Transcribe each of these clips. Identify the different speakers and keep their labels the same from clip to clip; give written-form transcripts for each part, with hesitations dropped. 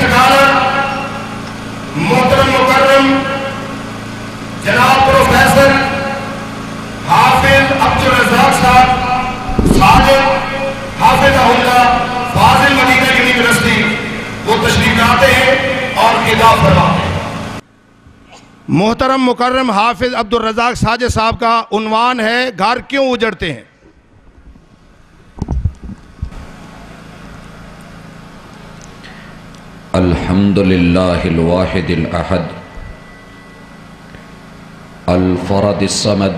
Speaker 1: Scholar محترم مکرم جناب professor حافظ عبدالرزاق صاحب صادق حافظ اللہ فاضل مدینہ یونیورسٹی وہ تشریف لاتے ہیں اور خطاب فرماتے ہیں۔ محترم مکرم حافظ عبدالرزاق ساجد صاحب کا عنوان ہے گھر کیوں اجڑتے ہیں؟
Speaker 2: الحمدللہ الواحد الاحد الفرد الصمد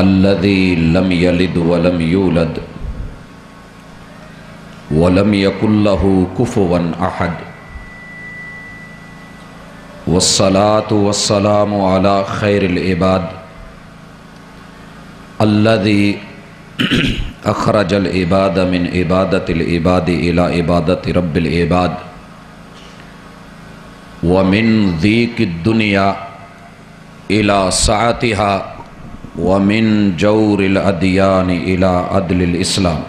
Speaker 2: الذي لم يلد ولم يولد ولم يكن له كفوا احد والصلاة والسلام على خير العباد الذي اخرج العباد من عبادة العباد الى عبادة رب العباد ومن ضيق الدنيا الى سعتها ومن جور الاديان الى عدل الاسلام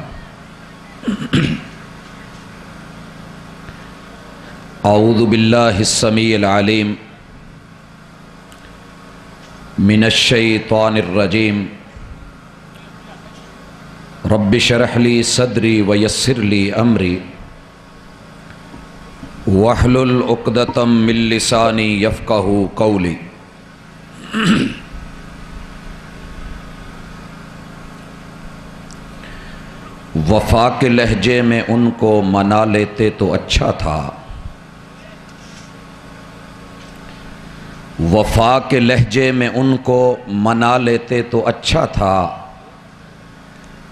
Speaker 2: اعوذ باللہ السمیع العلیم من الشیطان الرجیم رب اشرح لی صدری ویسر لی امری واحلل عقدۃ من لسانی یفقہوا قولی۔ وفا کے لہجے میں ان کو منا لیتے تو اچھا تھا، وفا کے لہجے میں ان کو منا لیتے تو اچھا تھا،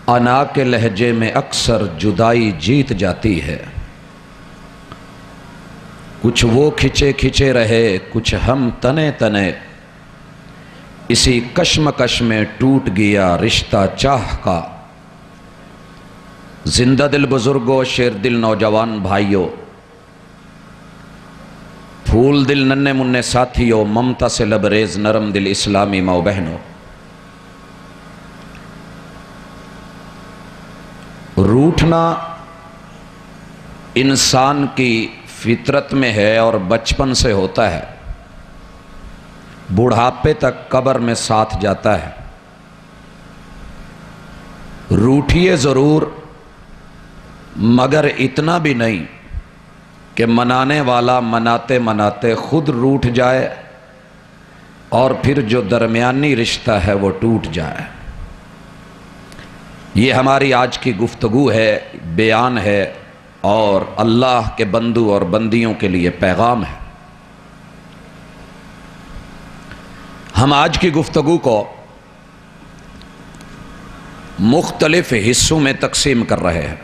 Speaker 2: انا کے لہجے میں اکثر جدائی جیت جاتی ہے۔ کچھ وہ کھچے کھچے رہے، کچھ ہم تنے تنے، اسی کشمکش میں ٹوٹ گیا رشتہ چاہ کا۔ زندہ دل بزرگوں، شیر دل نوجوان بھائیوں، پھول دل ننے مننے ساتھیوں، ممتا سے لبریز نرم دل اسلامی ماؤ بہنوں، روٹھنا انسان کی فطرت میں ہے اور بچپن سے ہوتا ہے، بڑھاپے تک قبر میں ساتھ جاتا ہے۔ روٹھیے ضرور، مگر اتنا بھی نہیں کہ منانے والا مناتے مناتے خود روٹھ جائے اور پھر جو درمیانی رشتہ ہے وہ ٹوٹ جائے۔ یہ ہماری آج کی گفتگو ہے، بیان ہے اور اللہ کے بندو اور بندیوں کے لیے پیغام ہے۔ ہم آج کی گفتگو کو مختلف حصوں میں تقسیم کر رہے ہیں۔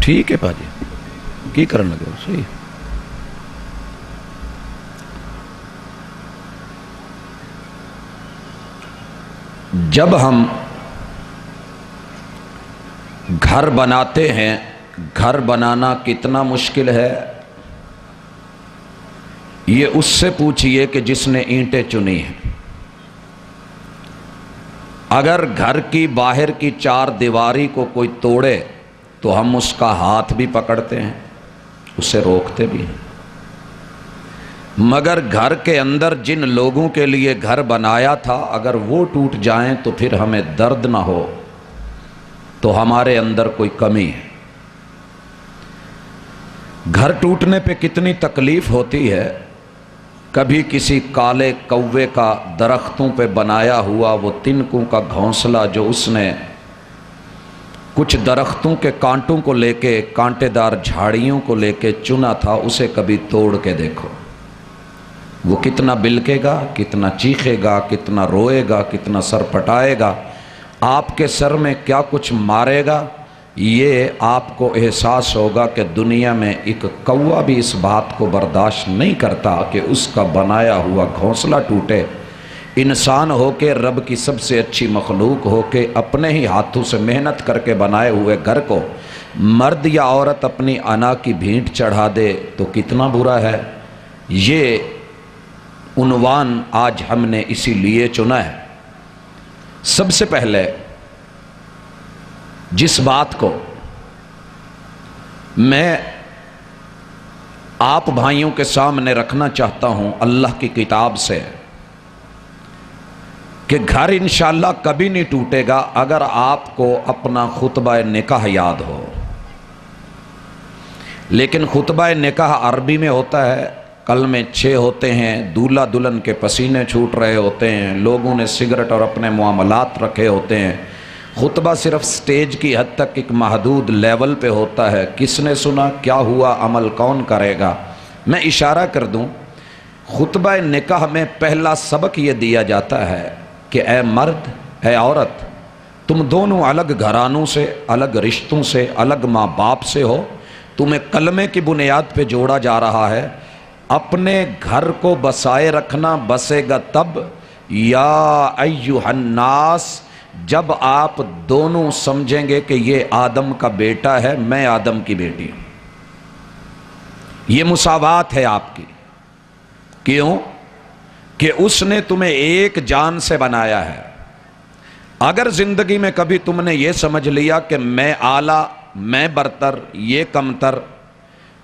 Speaker 2: ٹھیک ہے پاجی، کی کرن لگے صحیح۔ جب ہم گھر بناتے ہیں، گھر بنانا کتنا مشکل ہے یہ اس سے پوچھئے کہ جس نے اینٹیں چنی ہیں۔ اگر گھر کی باہر کی چار دیواری کو کوئی توڑے تو ہم اس کا ہاتھ بھی پکڑتے ہیں، اسے روکتے بھی ہیں، مگر گھر کے اندر جن لوگوں کے لیے گھر بنایا تھا اگر وہ ٹوٹ جائیں تو پھر ہمیں درد نہ ہو تو ہمارے اندر کوئی کمی ہے۔ گھر ٹوٹنے پہ کتنی تکلیف ہوتی ہے۔ کبھی کسی کالے کوے کا درختوں پہ بنایا ہوا وہ تنکوں کا گھونسلہ جو اس نے کچھ درختوں کے کانٹوں کو لے کے، کانٹے دار جھاڑیوں کو لے کے چنا تھا، اسے کبھی توڑ کے دیکھو، وہ کتنا بلکے گا، کتنا چیخے گا، کتنا روئے گا، کتنا سر پٹائے گا، آپ کے سر میں کیا کچھ مارے گا۔ یہ آپ کو احساس ہوگا کہ دنیا میں ایک کوا بھی اس بات کو برداشت نہیں کرتا کہ اس کا بنایا ہوا گھونسلہ ٹوٹے۔ انسان ہو کے رب کی سب سے اچھی مخلوق ہو کے اپنے ہی ہاتھوں سے محنت کر کے بنائے ہوئے گھر کو مرد یا عورت اپنی انا کی بھینٹ چڑھا دے تو کتنا برا ہے۔ یہ عنوان آج ہم نے اسی لیے چنا ہے۔ سب سے پہلے جس بات کو میں آپ بھائیوں کے سامنے رکھنا چاہتا ہوں اللہ کی کتاب سے، کہ گھر انشاءاللہ کبھی نہیں ٹوٹے گا اگر آپ کو اپنا خطبہ نکاح یاد ہو۔ لیکن خطبہ نکاح عربی میں ہوتا ہے، کلمے 6 ہوتے ہیں، دولہا دلہن کے پسینے چھوٹ رہے ہوتے ہیں، لوگوں نے سگریٹ اور اپنے معاملات رکھے ہوتے ہیں، خطبہ صرف سٹیج کی حد تک ایک محدود لیول پہ ہوتا ہے۔ کس نے سنا، کیا ہوا، عمل کون کرے گا؟ میں اشارہ کر دوں، خطبہ نکاح میں پہلا سبق یہ دیا جاتا ہے کہ اے مرد، اے عورت، تم دونوں الگ گھرانوں سے، الگ رشتوں سے، الگ ماں باپ سے ہو، تمہیں کلمے کی بنیاد پہ جوڑا جا رہا ہے۔ اپنے گھر کو بسائے رکھنا بسے گا تب، یا ایھا الناس، جب آپ دونوں سمجھیں گے کہ یہ آدم کا بیٹا ہے، میں آدم کی بیٹی ہوں۔ یہ مساوات ہے آپ کی۔ کیوں؟ کہ اس نے تمہیں ایک جان سے بنایا ہے۔ اگر زندگی میں کبھی تم نے یہ سمجھ لیا کہ میں اعلیٰ، میں برتر، یہ کمتر،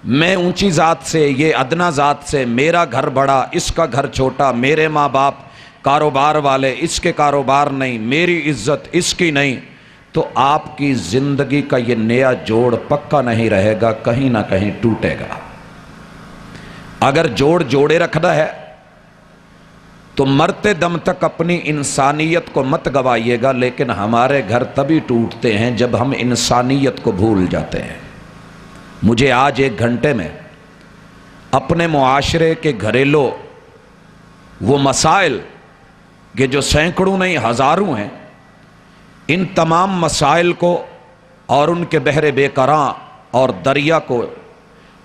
Speaker 2: میں اونچی ذات سے، یہ ادنا ذات سے، میرا گھر بڑا، اس کا گھر چھوٹا، میرے ماں باپ کاروبار والے، اس کے کاروبار نہیں، میری عزت اس کی نہیں، تو آپ کی زندگی کا یہ نیا جوڑ پکا نہیں رہے گا، کہیں نہ کہیں ٹوٹے گا۔ اگر جوڑے رکھنا ہے تو مرتے دم تک اپنی انسانیت کو مت گوائیے گا، لیکن ہمارے گھر تبھی ٹوٹتے ہیں جب ہم انسانیت کو بھول جاتے ہیں۔ مجھے آج 1 گھنٹے میں اپنے معاشرے کے گھریلو وہ مسائل کہ جو سینکڑوں نہیں ہزاروں ہیں، ان تمام مسائل کو اور ان کے بحر بے کراں اور دریا کو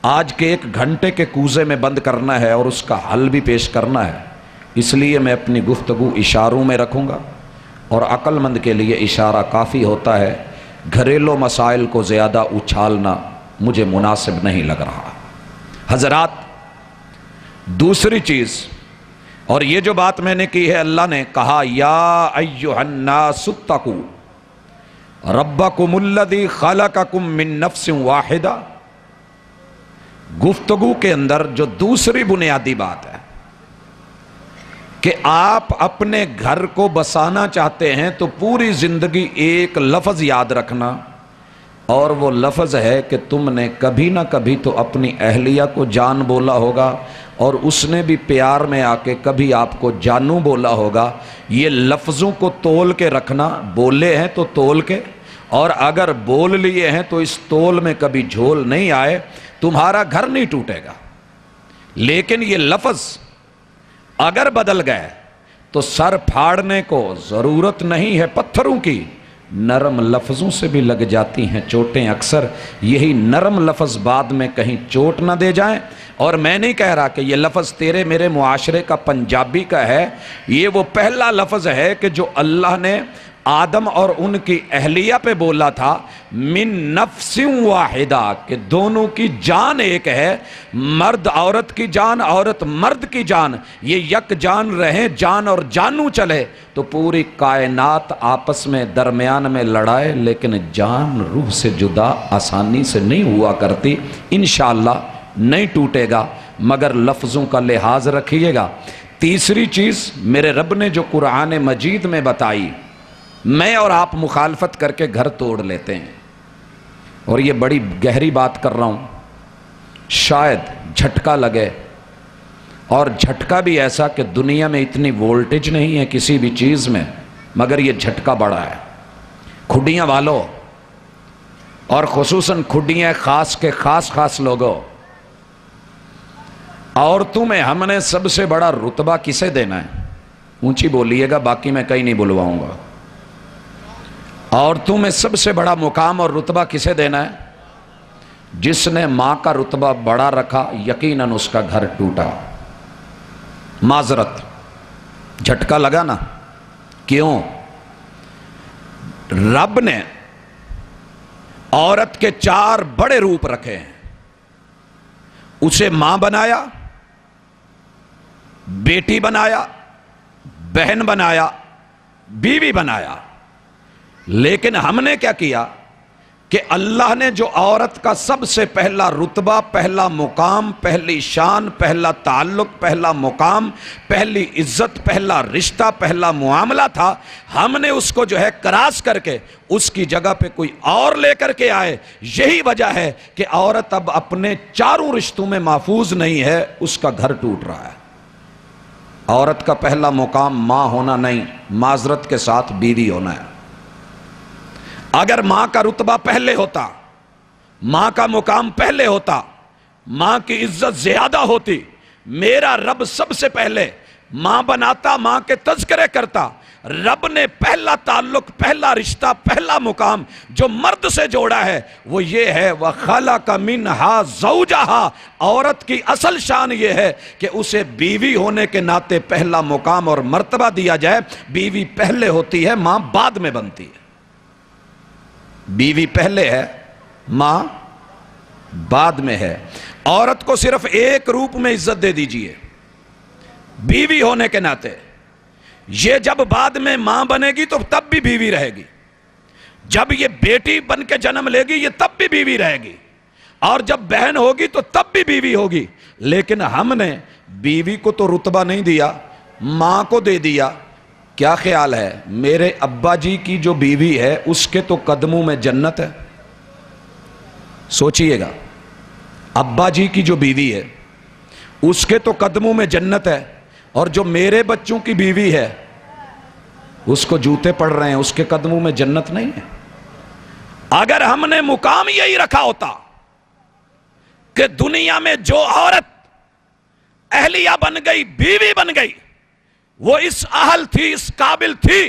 Speaker 2: آج کے 1 گھنٹے کے کوزے میں بند کرنا ہے اور اس کا حل بھی پیش کرنا ہے۔ اس لیے میں اپنی گفتگو اشاروں میں رکھوں گا، اور عقل مند کے لیے اشارہ کافی ہوتا ہے۔ گھریلو مسائل کو زیادہ اچھالنا مجھے مناسب نہیں لگ رہا۔ حضرات، دوسری چیز، اور یہ جو بات میں نے کی ہے، اللہ نے کہا یا ایھا الناس اتقوا ربکم الذی خلقکم من نفس واحدہ۔ گفتگو کے اندر جو دوسری بنیادی بات ہے کہ آپ اپنے گھر کو بسانا چاہتے ہیں تو پوری زندگی ایک لفظ یاد رکھنا، اور وہ لفظ ہے کہ تم نے کبھی نہ کبھی تو اپنی اہلیہ کو جان بولا ہوگا، اور اس نے بھی پیار میں آ کے کبھی آپ کو جانو بولا ہوگا۔ یہ لفظوں کو تول کے رکھنا، بولے ہیں تو تول کے، اور اگر بول لیے ہیں تو اس تول میں کبھی جھول نہیں آئے، تمہارا گھر نہیں ٹوٹے گا۔ لیکن یہ لفظ اگر بدل گئے تو سر پھاڑنے کو ضرورت نہیں ہے پتھروں کی، نرم لفظوں سے بھی لگ جاتی ہیں چوٹیں اکثر۔ یہی نرم لفظ بعد میں کہیں چوٹ نہ دے جائیں۔ اور میں نہیں کہہ رہا کہ یہ لفظ تیرے میرے معاشرے کا پنجابی کا ہے، یہ وہ پہلا لفظ ہے کہ جو اللہ نے آدم اور ان کی اہلیہ پہ بولا تھا، من نفس واحدہ، کہ دونوں کی جان ایک ہے، مرد عورت کی جان، عورت مرد کی جان، یہ یک جان رہیں، جان اور جانو چلے تو پوری کائنات آپس میں درمیان میں لڑائے، لیکن جان روح سے جدا آسانی سے نہیں ہوا کرتی۔ انشاءاللہ نہیں ٹوٹے گا، مگر لفظوں کا لحاظ رکھیے گا۔ تیسری چیز میرے رب نے جو قرآن مجید میں بتائی، میں اور آپ مخالفت کر کے گھر توڑ لیتے ہیں، اور یہ بڑی گہری بات کر رہا ہوں، شاید جھٹکا لگے، اور جھٹکا بھی ایسا کہ دنیا میں اتنی وولٹیج نہیں ہے کسی بھی چیز میں، مگر یہ جھٹکا بڑا ہے۔ کھڈیاں والوں، اور خصوصاً کھڈیاں خاص کے خاص لوگوں، عورتوں میں ہم نے سب سے بڑا رتبہ کسے دینا ہے؟ اونچی بولیے گا، باقی میں کہیں نہیں بلواؤں گا۔ عورتوں میں سب سے بڑا مقام اور رتبہ کسے دینا ہے؟ جس نے ماں کا رتبہ بڑا رکھا، یقیناً اس کا گھر ٹوٹا۔ معذرت، جھٹکا لگا نا؟ کیوں؟ رب نے عورت کے 4 بڑے روپ رکھے ہیں. اسے ماں بنایا، بیٹی بنایا، بہن بنایا، بیوی بنایا. لیکن ہم نے کیا کیا کہ اللہ نے جو عورت کا سب سے پہلا رتبہ، پہلا مقام، پہلی شان، پہلا تعلق، پہلا مقام، پہلی عزت، پہلا رشتہ، پہلا معاملہ تھا، ہم نے اس کو جو ہے کراس کر کے اس کی جگہ پہ کوئی اور لے کر کے آئے. یہی وجہ ہے کہ عورت اب اپنے 4 رشتوں میں محفوظ نہیں ہے، اس کا گھر ٹوٹ رہا ہے. عورت کا پہلا مقام ماں ہونا نہیں، معذرت کے ساتھ بیوی ہونا ہے. اگر ماں کا رتبہ پہلے ہوتا، ماں کا مقام پہلے ہوتا، ماں کی عزت زیادہ ہوتی، میرا رب سب سے پہلے ماں بناتا، ماں کے تذکرے کرتا. رب نے پہلا تعلق، پہلا رشتہ، پہلا مقام جو مرد سے جوڑا ہے وہ یہ ہے وَخَلَقَ مِنْهَا زَوْجَهَا. عورت کی اصل شان یہ ہے کہ اسے بیوی ہونے کے ناطے پہلا مقام اور مرتبہ دیا جائے. بیوی پہلے ہوتی ہے، ماں بعد میں بنتی ہے. بیوی پہلے ہے، ماں بعد میں ہے. عورت کو صرف ایک روپ میں عزت دے دیجئے بیوی ہونے کے ناطے. یہ جب بعد میں ماں بنے گی تو تب بھی بیوی رہے گی، جب یہ بیٹی بن کے جنم لے گی یہ تب بھی بیوی رہے گی، اور جب بہن ہوگی تو تب بھی بیوی ہوگی. لیکن ہم نے بیوی کو تو رتبہ نہیں دیا، ماں کو دے دیا. کیا خیال ہے میرے ابا جی کی جو بیوی ہے اس کے تو قدموں میں جنت ہے؟ سوچئے گا، ابا جی کی جو بیوی ہے اس کے تو قدموں میں جنت ہے، اور جو میرے بچوں کی بیوی ہے اس کو جوتے پڑ رہے ہیں، اس کے قدموں میں جنت نہیں ہے. اگر ہم نے مقام یہی رکھا ہوتا کہ دنیا میں جو عورت اہلیہ بن گئی، بیوی بن گئی، وہ اس اہل تھی، اس قابل تھی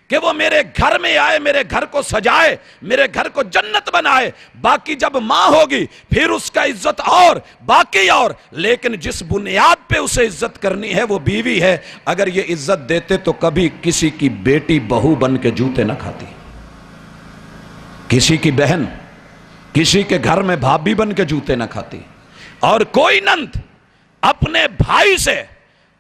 Speaker 2: کہ وہ میرے گھر میں آئے، میرے گھر کو سجائے، میرے گھر کو جنت بنائے، باقی جب ماں ہوگی پھر اس کا عزت اور باقی اور. لیکن جس بنیاد پہ اسے عزت کرنی ہے وہ بیوی ہے. اگر یہ عزت دیتے تو کبھی کسی کی بیٹی بہو بن کے جوتے نہ کھاتی، کسی کی بہن کسی کے گھر میں بھابی بن کے جوتے نہ کھاتی، اور کوئی نند اپنے بھائی سے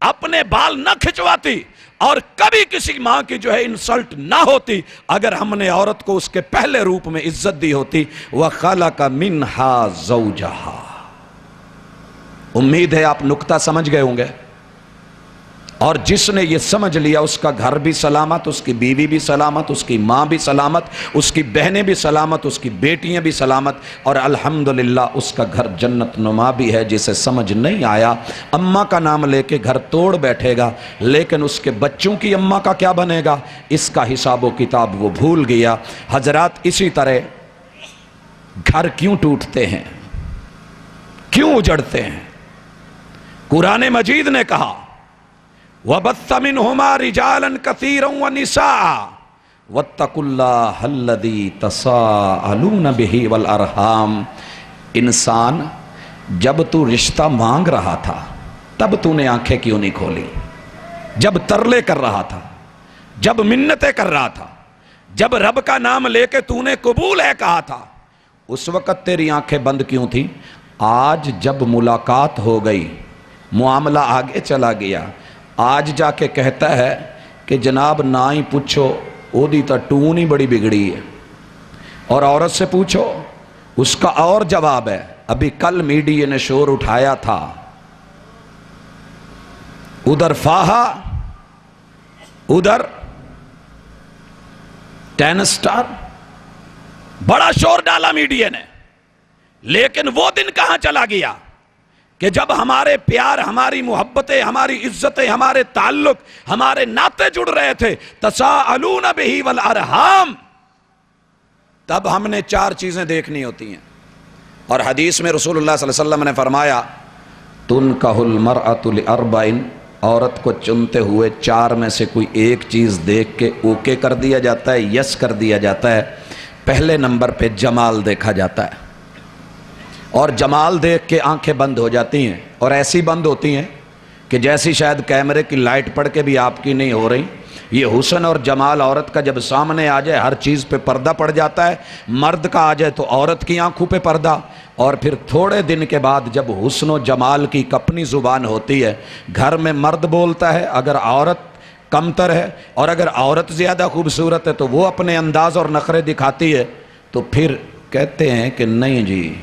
Speaker 2: اپنے بال نہ کھچواتی، اور کبھی کسی ماں کی جو ہے انسلٹ نہ ہوتی اگر ہم نے عورت کو اس کے پہلے روپ میں عزت دی ہوتی. وَخَلَقَ مِنْهَا زَوْجَهَا. امید ہے آپ نکتہ سمجھ گئے ہوں گے، اور جس نے یہ سمجھ لیا اس کا گھر بھی سلامت، اس کی بیوی بھی سلامت، اس کی ماں بھی سلامت، اس کی بہنیں بھی سلامت، اس کی بیٹیاں بھی سلامت، اور الحمدللہ اس کا گھر جنت نما بھی ہے. جسے سمجھ نہیں آیا اماں کا نام لے کے گھر توڑ بیٹھے گا، لیکن اس کے بچوں کی اماں کا کیا بنے گا اس کا حساب و کتاب وہ بھول گیا. حضرات، اسی طرح گھر کیوں ٹوٹتے ہیں، کیوں اجڑتے ہیں؟ قرآن مجید نے کہا وَبَثَّ مِنْهُمَا رِجَالًا كَثِيرًا وَنِسَاءً وَاتَّقُوا اللَّهَ الَّذِي تَسَاءَلُونَ بِهِ وَالْأَرْحَامَ. انسان، جب تو رشتہ مانگ رہا تھا تب تو نے آنکھیں کیوں نہیں کھولی؟ جب ترلے کر رہا تھا، جب منتیں کر رہا تھا، جب رب کا نام لے کے تو نے قبول ہے کہا تھا، اس وقت تیری آنکھیں بند کیوں تھی؟ آج جب ملاقات ہو گئی، معاملہ آگے چلا گیا، آج جا کے کہتا ہے کہ جناب نہ ہی پوچھو، او دی تا ٹون ہی بڑی بگڑی ہے. اور عورت سے پوچھو، اس کا اور جواب ہے. ابھی کل میڈیا نے شور اٹھایا تھا، ادھر فاہا ادھر 10 سٹار، بڑا شور ڈالا میڈیا نے. لیکن وہ دن کہاں چلا گیا کہ جب ہمارے پیار، ہماری محبتیں، ہماری عزتیں، ہمارے تعلق، ہمارے ناطے جڑ رہے تھے. تساءلون بہ والارحام. تب ہم نے 4 چیزیں دیکھنی ہوتی ہیں، اور حدیث میں رسول اللہ صلی اللہ علیہ وسلم نے فرمایا تنکح المرأة لأربع. عورت کو چنتے ہوئے 4 میں سے کوئی ایک چیز دیکھ کے اوکے کر دیا جاتا ہے، یس کر دیا جاتا ہے. پہلے نمبر پہ جمال دیکھا جاتا ہے، اور جمال دیکھ کے آنکھیں بند ہو جاتی ہیں، اور ایسی بند ہوتی ہیں کہ جیسی شاید کیمرے کی لائٹ پڑ کے بھی آپ کی نہیں ہو رہی. یہ حسن اور جمال عورت کا جب سامنے آ جائے ہر چیز پہ پردہ پڑ جاتا ہے. مرد کا آ جائے تو عورت کی آنکھوں پہ پردہ. اور پھر تھوڑے دن کے بعد جب حسن و جمال کی اپنی زبان ہوتی ہے, گھر میں مرد بولتا ہے اگر عورت کمتر ہے, اور اگر عورت زیادہ خوبصورت ہے تو وہ اپنے انداز اور نخرے دکھاتی ہے, تو پھر کہتے ہیں کہ نہیں جی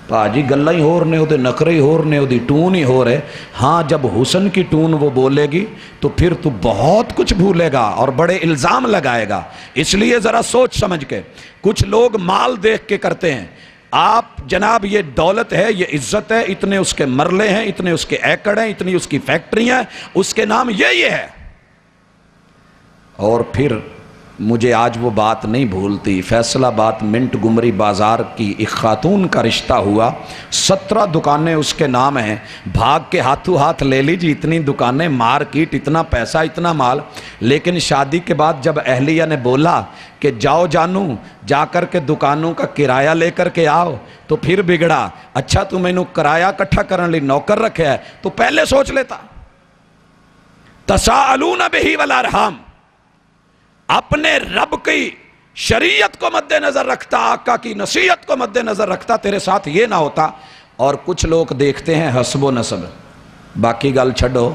Speaker 2: پاجی گلہ ہی ہو رہے ہو دے, نخرے ہی ہو رہے ہو دی, ٹون ہی ہو رہے. ہاں جب حسن کی ٹون وہ بولے گی تو پھر تو بہت کچھ بھولے گا اور بڑے الزام لگائے گا. اس لیے ذرا سوچ سمجھ کے. کچھ لوگ مال دیکھ کے کرتے ہیں. آپ جناب یہ دولت ہے, یہ عزت ہے, اتنے اس کے مرلے ہیں, اتنے اس کے ایکڑ ہیں, اتنی اس کی فیکٹری ہیں, اس کے نام یہ ہے. اور پھر مجھے آج وہ بات نہیں بھولتی. فیصل آباد منٹ گمری بازار کی ایک خاتون کا رشتہ ہوا. 17 دکانیں اس کے نام ہیں. بھاگ کے ہاتھوں ہاتھ لے لیجیے, اتنی دکانیں, مارکیٹ, اتنا پیسہ, اتنا مال. لیکن شادی کے بعد جب اہلیہ نے بولا کہ جاؤ جانو جا کر کے دکانوں کا کرایہ لے کر کے آؤ, تو پھر بگڑا. اچھا تو میں نے کرایہ اکٹھا کرنے لی نوکر رکھا ہے تو پہلے سوچ لیتا. تساءلون بہ والارحام, اپنے رب کی شریعت کو مد نظر رکھتا, آقا کی نصیحت کو مد نظر رکھتا, تیرے ساتھ یہ نہ ہوتا. اور کچھ لوگ دیکھتے ہیں حسب و نسب, باقی گل چھڈو,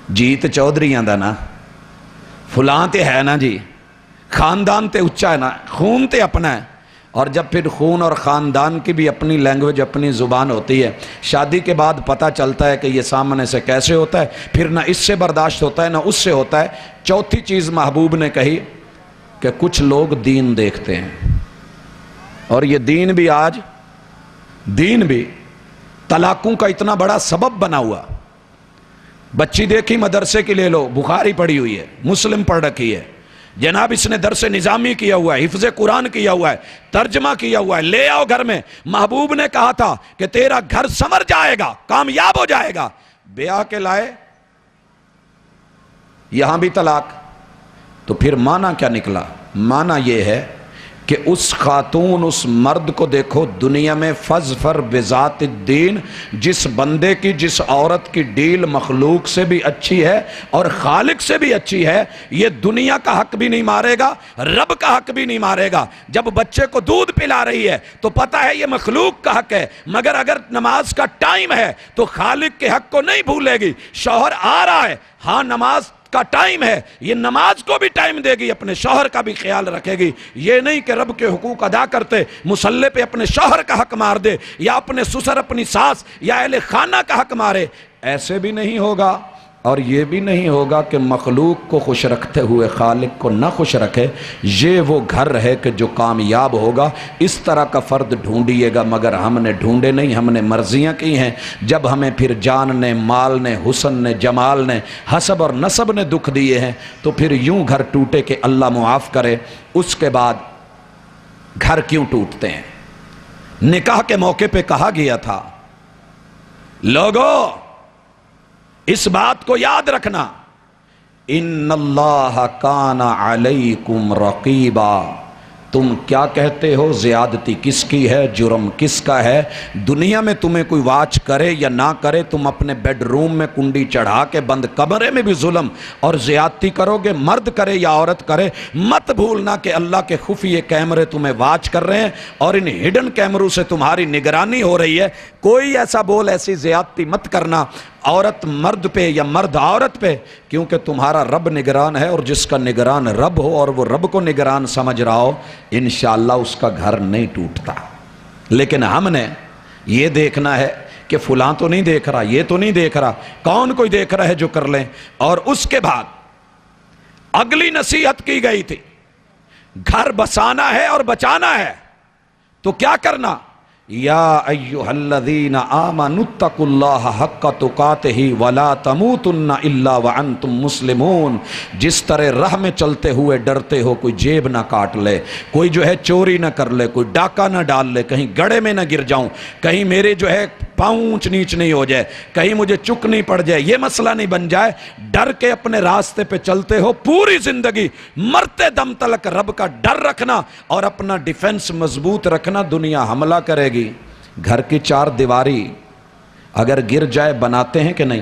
Speaker 2: جیت چودھریاں دا نا, فلاں تے ہے نا جی, خاندان تے اچا ہے نا, خون تے اپنا ہے. اور جب پھر خون اور خاندان کی بھی اپنی لینگویج, اپنی زبان ہوتی ہے. شادی کے بعد پتہ چلتا ہے کہ یہ سامنے سے کیسے ہوتا ہے, پھر نہ اس سے برداشت ہوتا ہے نہ اس سے ہوتا ہے. چوتھی چیز محبوب نے کہی کہ کچھ لوگ دین دیکھتے ہیں, اور یہ دین بھی آج طلاقوں کا اتنا بڑا سبب بنا ہوا. بچی دیکھی مدرسے کی لے لو, بخاری پڑھی ہوئی ہے, مسلم پڑھ رکھی ہے, جناب اس نے درس نظامی کیا ہوا ہے, حفظ قرآن کیا ہوا ہے, ترجمہ کیا ہوا ہے, لے آؤ گھر میں. محبوب نے کہا تھا کہ تیرا گھر سنور جائے گا, کامیاب ہو جائے گا. بیاہ کے لائے یہاں بھی طلاق. تو پھر معنی کیا نکلا؟ معنی یہ ہے کہ اس خاتون, اس مرد کو دیکھو دنیا میں فظفر بذات الدین, جس بندے کی, جس عورت کی ڈیل مخلوق سے بھی اچھی ہے اور خالق سے بھی اچھی ہے, یہ دنیا کا حق بھی نہیں مارے گا, رب کا حق بھی نہیں مارے گا. جب بچے کو دودھ پلا رہی ہے تو پتہ ہے یہ مخلوق کا حق ہے, مگر اگر نماز کا ٹائم ہے تو خالق کے حق کو نہیں بھولے گی. شوہر آ رہا ہے, ہاں نماز کا ٹائم ہے, یہ نماز کو بھی ٹائم دے گی, اپنے شوہر کا بھی خیال رکھے گی. یہ نہیں کہ رب کے حقوق ادا کرتے مصلی پہ اپنے شوہر کا حق مار دے, یا اپنے سسر, اپنی ساس یا اہل خانہ کا حق مارے. ایسے بھی نہیں ہوگا. اور یہ بھی نہیں ہوگا کہ مخلوق کو خوش رکھتے ہوئے خالق کو نہ خوش رکھے. یہ وہ گھر ہے کہ جو کامیاب ہوگا. اس طرح کا فرد ڈھونڈیے گا, مگر ہم نے ڈھونڈے نہیں, ہم نے مرضیاں کی ہیں. جب ہمیں پھر جان نے, مال نے, حسن نے, جمال نے, حسب اور نسب نے دکھ دیے ہیں, تو پھر یوں گھر ٹوٹے کہ اللہ معاف کرے. اس کے بعد گھر کیوں ٹوٹتے ہیں؟ نکاح کے موقع پہ کہا گیا تھا, لوگو اس بات کو یاد رکھنا, ان اللہ کان علیکم رقیبا. تم کیا کہتے ہو, زیادتی کس کی ہے, جرم کس کا ہے؟ دنیا میں تمہیں کوئی واچ کرے یا نہ کرے, تم اپنے بیڈ روم میں کنڈی چڑھا کے بند کمرے میں بھی ظلم اور زیادتی کرو گے, مرد کرے یا عورت کرے. مت بھولنا کہ اللہ کے خفیہ کیمرے تمہیں واچ کر رہے ہیں, اور ان ہڈن کیمروں سے تمہاری نگرانی ہو رہی ہے. کوئی ایسا بول, ایسی زیادتی مت کرنا عورت مرد پہ یا مرد عورت پہ, کیونکہ تمہارا رب نگران ہے, اور جس کا نگران رب ہو اور وہ رب کو نگران سمجھ رہا ہو, انشاءاللہ اس کا گھر نہیں ٹوٹتا. لیکن ہم نے یہ دیکھنا ہے کہ فلاں تو نہیں دیکھ رہا, یہ تو نہیں دیکھ رہا, کون کوئی دیکھ رہا ہے جو کر لیں. اور اس کے بعد اگلی نصیحت کی گئی تھی, گھر بسانا ہے اور بچانا ہے تو کیا کرنا؟ یا ایھا الذین آمنوا اتقوا اللہ حق تقاتہ ولا تموتن الا وانتم مسلمون. جس طرح راہ میں چلتے ہوئے ڈرتے ہو کوئی جیب نہ کاٹ لے, کوئی جو ہے چوری نہ کر لے, کوئی ڈاکہ نہ ڈال لے, کہیں گڑھے میں نہ گر جاؤں, کہیں میرے جو ہے پاؤں اونچ نیچ نہیں ہو جائے, کہیں مجھے چک نہیں پڑ جائے, یہ مسئلہ نہیں بن جائے. ڈر کے اپنے راستے پہ چلتے ہو پوری زندگی, مرتے دم تلک رب کا ڈر رکھنا اور اپنا ڈیفنس مضبوط رکھنا. دنیا حملہ کرے گی. گھر کی 4 دیواری اگر گر جائے بناتے ہیں کہ نہیں؟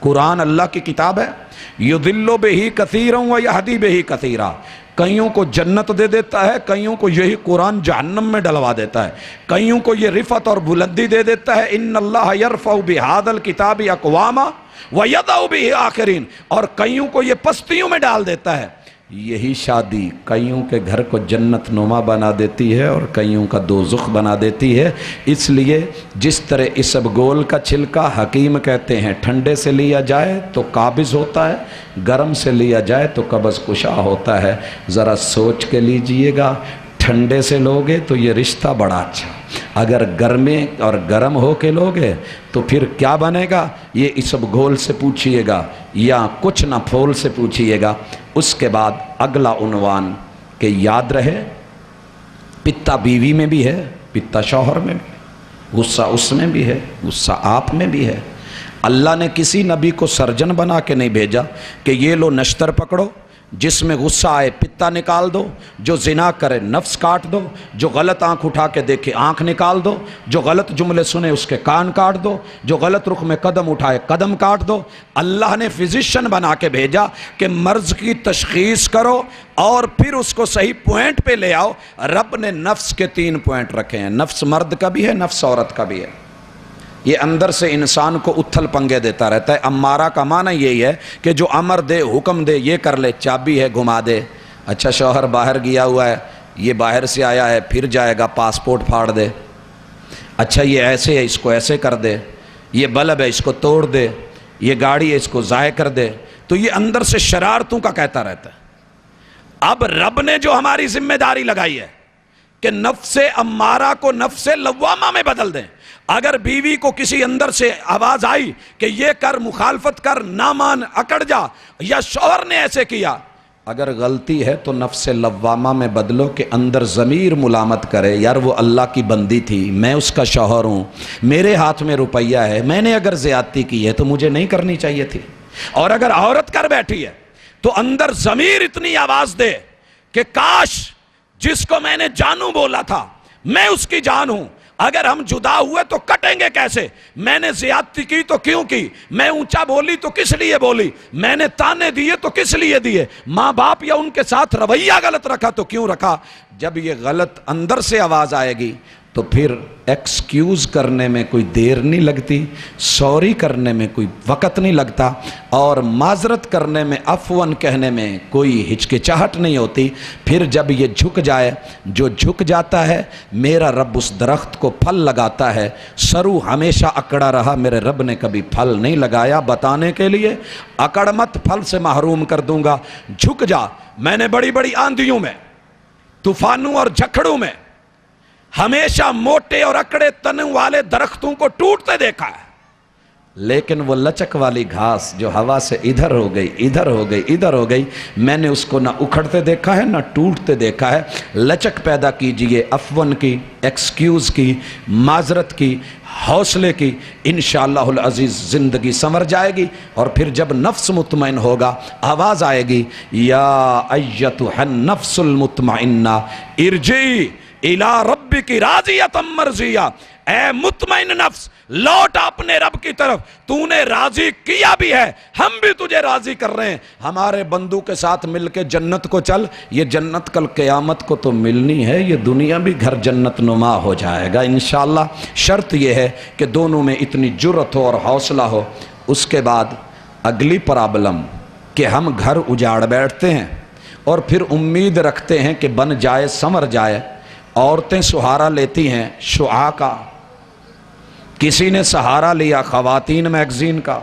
Speaker 2: قرآن اللہ کی کتاب ہے. یضل بہ کثیرا و یہدی بہ کثیرا. کئیوں کو جنت دے دیتا ہے, کئیوں کو یہی قرآن جہنم میں ڈلوا دیتا ہے, کئیوں کو یہ رفعت اور بلندی دے دیتا ہے. ان اللہ یرفع بہذا الکتاب اقواما ویضع بہ آخرین. اور کئیوں کو یہ پستیوں میں ڈال دیتا ہے. یہی شادی کئیوں کے گھر کو جنت نما بنا دیتی ہے اور کئیوں کا دوزخ بنا دیتی ہے. اس لیے جس طرح اسبگول کا چھلکا حکیم کہتے ہیں ٹھنڈے سے لیا جائے تو قابض ہوتا ہے, گرم سے لیا جائے تو قبض کشا ہوتا ہے. ذرا سوچ کے لیجئے گا, ٹھنڈے سے لوگے تو یہ رشتہ بڑا اچھا, اگر گرمے اور گرم ہو کے لوگے تو پھر کیا بنے گا یہ اسبگول سے پوچھئے گا یا کچھ نہ پھول سے پوچھئے گا. اس کے بعد اگلا عنوان کہ یاد رہے پتا بیوی میں بھی ہے, پتا شوہر میں بھی, غصہ اس میں بھی ہے, غصہ آپ میں بھی ہے. اللہ نے کسی نبی کو سرجن بنا کے نہیں بھیجا کہ یہ لو نشتر پکڑو, جس میں غصہ آئے پتا نکال دو, جو زنا کرے نفس کاٹ دو, جو غلط آنکھ اٹھا کے دیکھے آنکھ نکال دو, جو غلط جملے سنے اس کے کان کاٹ دو, جو غلط رخ میں قدم اٹھائے قدم کاٹ دو. اللہ نے فزیشین بنا کے بھیجا کہ مرض کی تشخیص کرو اور پھر اس کو صحیح پوائنٹ پہ لے آؤ. رب نے نفس کے 3 پوائنٹ رکھے ہیں, نفس مرد کا بھی ہے, نفس عورت کا بھی ہے. یہ اندر سے انسان کو اتھل پنگے دیتا رہتا ہے. امارہ کا معنی یہی ہے کہ جو امر دے, حکم دے, یہ کر لے, چابی ہے گھما دے. اچھا شوہر باہر گیا ہوا ہے, یہ باہر سے آیا ہے, پھر جائے گا, پاسپورٹ پھاڑ دے. اچھا یہ ایسے ہے, اس کو ایسے کر دے, یہ بلب ہے اس کو توڑ دے, یہ گاڑی ہے اس کو ضائع کر دے. تو یہ اندر سے شرارتوں کا کہتا رہتا ہے. اب رب نے جو ہماری ذمہ داری لگائی ہے کہ نفس امارہ کو نفس لوامہ میں بدل دیں. اگر بیوی کو کسی اندر سے آواز آئی کہ یہ کر, مخالفت کر, نہ مان, اکڑ جا, یا شوہر نے ایسے کیا, اگر غلطی ہے تو نفس لوامہ میں بدلو کہ اندر ضمیر ملامت کرے, یار وہ اللہ کی بندی تھی, میں اس کا شوہر ہوں, میرے ہاتھ میں روپیہ ہے, میں نے اگر زیادتی کی ہے تو مجھے نہیں کرنی چاہیے تھی. اور اگر عورت کر بیٹھی ہے تو اندر ضمیر اتنی آواز دے کہ کاش جس کو میں نے جانوں بولا تھا میں اس کی جان ہوں. اگر ہم جدا ہوئے تو کٹیں گے کیسے, میں نے زیادتی کی تو کیوں کی, میں اونچا بولی تو کس لیے بولی, میں نے تانے دیے تو کس لیے دیے, ماں باپ یا ان کے ساتھ رویہ غلط رکھا تو کیوں رکھا. جب یہ غلط اندر سے آواز آئے گی تو پھر ایکسکیوز کرنے میں کوئی دیر نہیں لگتی, سوری کرنے میں کوئی وقت نہیں لگتا, اور معذرت کرنے میں, عفواً کہنے میں کوئی ہچکچاہٹ نہیں ہوتی. پھر جب یہ جھک جائے, جو جھک جاتا ہے میرا رب اس درخت کو پھل لگاتا ہے. سرو ہمیشہ اکڑا رہا, میرے رب نے کبھی پھل نہیں لگایا, بتانے کے لیے اکڑ مت, پھل سے محروم کر دوں گا. جھک جا. میں نے بڑی بڑی آندھیوں میں, طوفانوں اور جھکڑوں میں ہمیشہ موٹے اور اکڑے تنوں والے درختوں کو ٹوٹتے دیکھا ہے, لیکن وہ لچک والی گھاس جو ہوا سے ادھر ہو گئی, ادھر ہو گئی, ادھر ہو گئی, میں نے اس کو نہ اکھڑتے دیکھا ہے نہ ٹوٹتے دیکھا ہے. لچک پیدا کیجئے, عفون کی, ایکسکیوز کی, معذرت کی, حوصلے کی, انشاءاللہ العزیز زندگی سنور جائے گی. اور پھر جب نفس مطمئن ہوگا آواز آئے گی, یا ایتھا النفس المطمئنہ ارجعی الی ربک راضیۃ مرضیہ. اے مطمئن نفس, لوٹ اپنے رب کی طرف, تو نے راضی کیا بھی ہے, ہم بھی تجھے راضی کر رہے ہیں. ہمارے بندوں کے ساتھ مل کے جنت کو چل. یہ جنت کل قیامت کو تو ملنی ہے, یہ دنیا بھی گھر جنت نما ہو جائے گا انشاءاللہ. شرط یہ ہے کہ دونوں میں اتنی جرت ہو اور حوصلہ ہو. اس کے بعد اگلی پرابلم کہ ہم گھر اجاڑ بیٹھتے ہیں اور پھر امید رکھتے ہیں کہ بن جائے, سنور جائے. عورتیں سہارا لیتی ہیں شعاع کا, کسی نے سہارا لیا خواتین میگزین کا,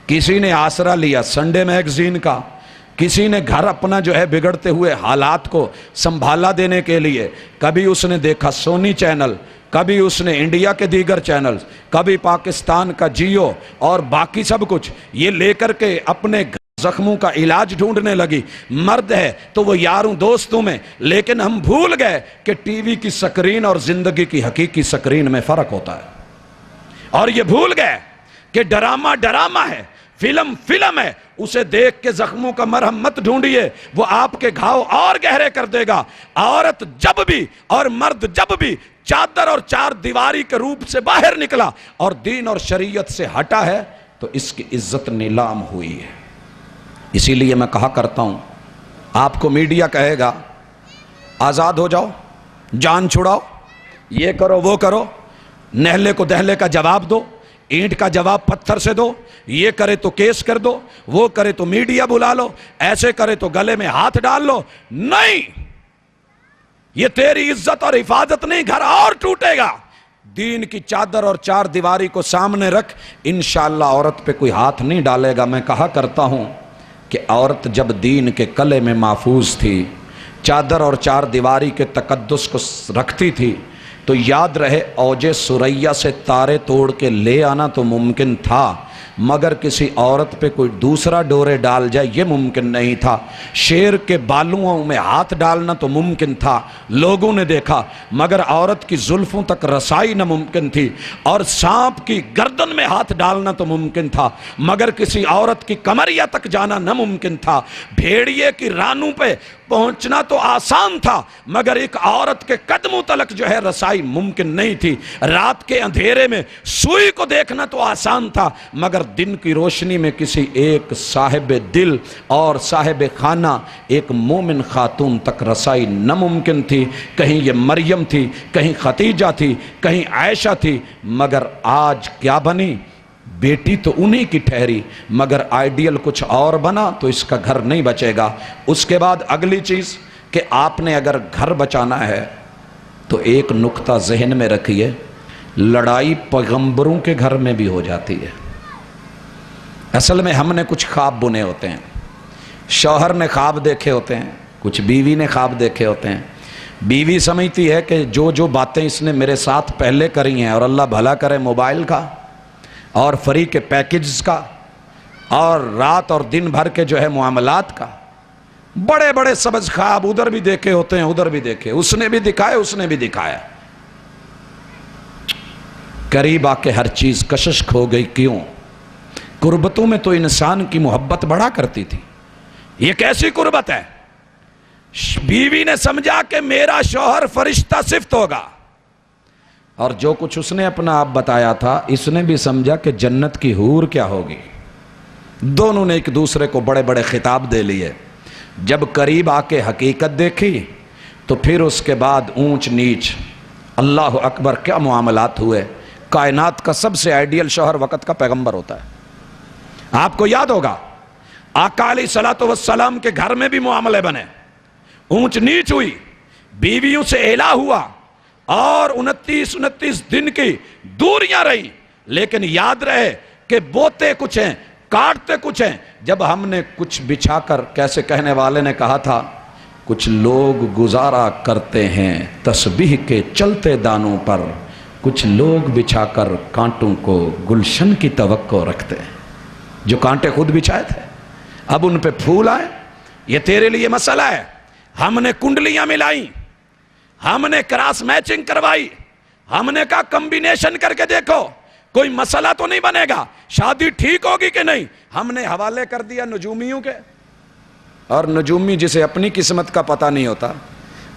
Speaker 2: کسی نے آسرا لیا سنڈے میگزین کا, کسی نے گھر اپنا جو ہے بگڑتے ہوئے حالات کو سنبھالا دینے کے لیے کبھی اس نے دیکھا سونی چینل, کبھی اس نے انڈیا کے دیگر چینلز, کبھی پاکستان کا جیو اور باقی سب کچھ یہ لے کر کے اپنے زخموں کا علاج ڈھونڈنے لگی. مرد ہے تو وہ یاروں دوستوں میں, لیکن ہم بھول گئے کہ ٹی وی کی سکرین اور زندگی کی حقیقی سکرین میں فرق ہوتا ہے. اور یہ بھول گئے کہ ڈرامہ ڈرامہ ہے, فلم فلم ہے, اسے دیکھ کے زخموں کا مرہم مت ڈھونڈیے, وہ آپ کے گھاؤ اور گہرے کر دے گا. عورت جب بھی اور مرد جب بھی چادر اور چار دیواری کے روپ سے باہر نکلا اور دین اور شریعت سے ہٹا ہے, تو اس کی عزت نیلام ہوئی ہے۔ اسی لیے میں کہا کرتا ہوں، آپ کو میڈیا کہے گا آزاد ہو جاؤ، جان چھڑاؤ، یہ کرو وہ کرو، نہلے کو دہلے کا جواب دو، اینٹ کا جواب پتھر سے دو، یہ کرے تو کیس کر دو، وہ کرے تو میڈیا بلا لو، ایسے کرے تو گلے میں ہاتھ ڈال لو، نہیں، یہ تیری عزت اور حفاظت نہیں، گھر اور ٹوٹے گا۔ دین کی چادر اور چار دیواری کو سامنے رکھ، انشاءاللہ عورت پہ کوئی ہاتھ نہیں ڈالے گا۔ میں کہا کرتا ہوں کہ عورت جب دین کے کلے میں محفوظ تھی، چادر اور چار دیواری کے تقدس کو رکھتی تھی، تو یاد رہے اوج سریا سے تارے توڑ کے لے آنا تو ممکن تھا، مگر کسی عورت پہ کوئی دوسرا ڈورے ڈال جائے یہ ممکن نہیں تھا۔ شیر کے بالوں میں ہاتھ ڈالنا تو ممکن تھا، لوگوں نے دیکھا، مگر عورت کی زلفوں تک رسائی نہ ممکن تھی، اور سانپ کی گردن میں ہاتھ ڈالنا تو ممکن تھا، مگر کسی عورت کی کمریا تک جانا نہ ممکن تھا۔ بھیڑیے کی رانوں پہ پہنچنا تو آسان تھا، مگر ایک عورت کے قدموں تلک جو ہے رسائی ممکن نہیں تھی۔ رات کے اندھیرے میں سوئی کو دیکھنا تو آسان تھا، مگر دن کی روشنی میں کسی ایک صاحب دل اور صاحب خانہ ایک مومن خاتون تک رسائی ناممکن تھی۔ کہیں یہ مریم تھی، کہیں ختیجہ تھی، کہیں عائشہ تھی، مگر آج کیا بنی؟ بیٹی تو انہی کی ٹھہری، مگر آئیڈیل کچھ اور بنا تو اس کا گھر نہیں بچے گا۔ اس کے بعد اگلی چیز کہ آپ نے اگر گھر بچانا ہے تو ایک نقطہ ذہن میں رکھیے، لڑائی پیغمبروں کے گھر میں بھی ہو جاتی ہے۔ اصل میں ہم نے کچھ خواب بنے ہوتے ہیں، شوہر نے خواب دیکھے ہوتے ہیں، کچھ بیوی نے خواب دیکھے ہوتے ہیں۔ بیوی سمجھتی ہے کہ جو باتیں اس نے میرے ساتھ پہلے کری ہیں، اور اللہ بھلا کرے موبائل کا اور فری کے پیکجز کا اور رات اور دن بھر کے جو ہے معاملات کا، بڑے بڑے سبز خواب ادھر بھی دیکھے ہوتے ہیں، ادھر بھی دیکھے، اس نے بھی دکھائے، اس نے بھی دکھایا۔ قریب آ کے ہر چیز کشش کھو گئی۔ کیوں؟ قربتوں میں تو انسان کی محبت بڑھا کرتی تھی، یہ کیسی قربت ہے؟ بیوی نے سمجھا کہ میرا شوہر فرشتہ صفت ہوگا، اور جو کچھ اس نے اپنا آپ بتایا تھا، اس نے بھی سمجھا کہ جنت کی حور کیا ہوگی۔ دونوں نے ایک دوسرے کو بڑے بڑے خطاب دے لیے۔ جب قریب آ کے حقیقت دیکھی تو پھر اس کے بعد اونچ نیچ، اللہ اکبر، کیا معاملات ہوئے۔ کائنات کا سب سے آئیڈیل شوہر وقت کا پیغمبر ہوتا ہے۔ آپ کو یاد ہوگا آقا علیہ الصلوۃ والسلام کے گھر میں بھی معاملے بنے، اونچ نیچ ہوئی، بیویوں سے اعلیٰ ہوا، اور 29 دن کی دوریاں رہی، لیکن یاد رہے کہ بوتے کچھ ہیں، کاٹتے کچھ ہیں۔ جب ہم نے کچھ بچھا کر، کیسے کہنے والے نے کہا تھا، کچھ لوگ گزارا کرتے ہیں تسبیح کے چلتے دانوں پر، کچھ لوگ بچھا کر کانٹوں کو گلشن کی توقع رکھتے ہیں۔ جو کانٹے خود بچھائے تھے اب ان پہ پھول آئے، یہ تیرے لیے مسئلہ ہے۔ ہم نے کنڈلیاں ملائیں، ہم نے کراس میچنگ کروائی، ہم نے کہا کمبینیشن کر کے دیکھو، کوئی مسئلہ تو نہیں بنے گا، شادی ٹھیک ہوگی کہ نہیں۔ ہم نے حوالے کر دیا نجومیوں کے، اور نجومی جسے اپنی قسمت کا پتہ نہیں ہوتا،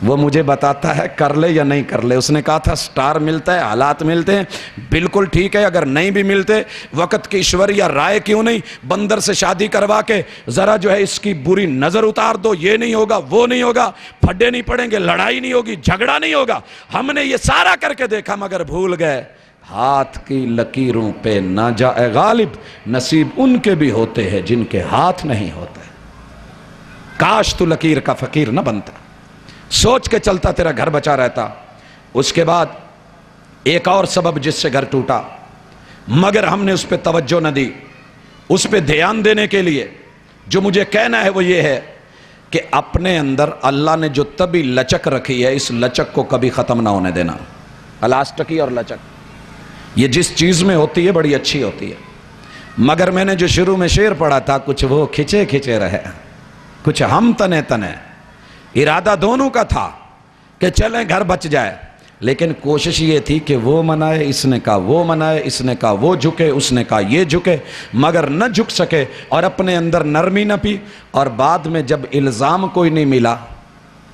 Speaker 2: وہ مجھے بتاتا ہے کر لے یا نہیں کر لے۔ اس نے کہا تھا سٹار ملتا ہے، حالات ملتے ہیں، بالکل ٹھیک ہے، اگر نہیں بھی ملتے، وقت کی ایشوریہ رائے کیوں نہیں، بندر سے شادی کروا کے ذرا جو ہے اس کی بری نظر اتار دو، یہ نہیں ہوگا، وہ نہیں ہوگا، پھڈے نہیں پڑیں گے، لڑائی نہیں ہوگی، جھگڑا نہیں ہوگا۔ ہم نے یہ سارا کر کے دیکھا، مگر بھول گئے ہاتھ کی لکیروں پہ نہ جائے غالب، نصیب ان کے بھی ہوتے ہیں جن کے ہاتھ نہیں ہوتے۔ کاش تو لکیر کا فقیر نہ بنتا، سوچ کے چلتا، تیرا گھر بچا رہتا۔ اس کے بعد ایک اور سبب جس سے گھر ٹوٹا، مگر ہم نے اس پہ توجہ نہ دی۔ اس پہ دھیان دینے کے لیے جو مجھے کہنا ہے وہ یہ ہے کہ اپنے اندر اللہ نے جو طبی لچک رکھی ہے، اس لچک کو کبھی ختم نہ ہونے دینا۔ الاسٹکی اور لچک یہ جس چیز میں ہوتی ہے بڑی اچھی ہوتی ہے، مگر میں نے جو شروع میں شعر پڑھا تھا، کچھ وہ کھچے کھچے رہے، کچھ ہم تنے تنے۔ ارادہ دونوں کا تھا کہ چلیں گھر بچ جائے، لیکن کوشش یہ تھی کہ وہ منائے، اس نے کہا وہ منائے، اس نے کہا وہ جھکے، اس نے کہا یہ جھکے، مگر نہ جھک سکے، اور اپنے اندر نرمی نہ پی۔ اور بعد میں جب الزام کوئی نہیں ملا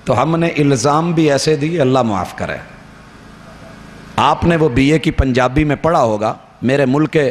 Speaker 2: تو ہم نے الزام بھی ایسے دی، اللہ معاف کرے۔ آپ نے وہ BA کی پنجابی میں پڑھا ہوگا، میرے ملک کے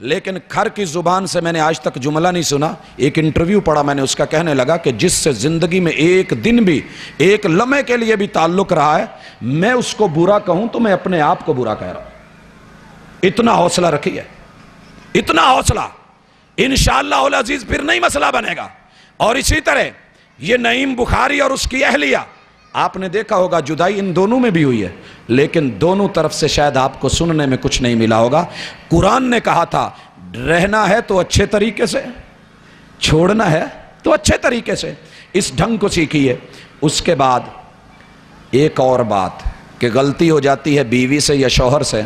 Speaker 2: لیکن کھر کی زبان سے میں نے آج تک جملہ نہیں سنا. ایک انٹرویو پڑھا میں نے, اس کا کہنے لگا کہ جس سے زندگی میں ایک دن بھی, ایک لمحے کے لیے بھی تعلق رہا ہے, میں اس کو برا کہوں تو میں اپنے آپ کو برا کہہ رہا ہوں. اتنا حوصلہ رکھیے, اتنا حوصلہ, انشاءاللہ العزیز پھر نہیں مسئلہ بنے گا. اور اسی طرح یہ نعیم بخاری اور اس کی اہلیہ, آپ نے دیکھا ہوگا جدائی ان دونوں میں بھی ہوئی ہے, لیکن دونوں طرف سے شاید آپ کو سننے میں کچھ نہیں ملا ہوگا. قرآن نے کہا تھا رہنا ہے تو اچھے طریقے سے, چھوڑنا ہے تو اچھے طریقے سے. اس ڈھنگ کو سیکھیے. اس کے بعد ایک اور بات کہ غلطی ہو جاتی ہے بیوی سے یا شوہر سے,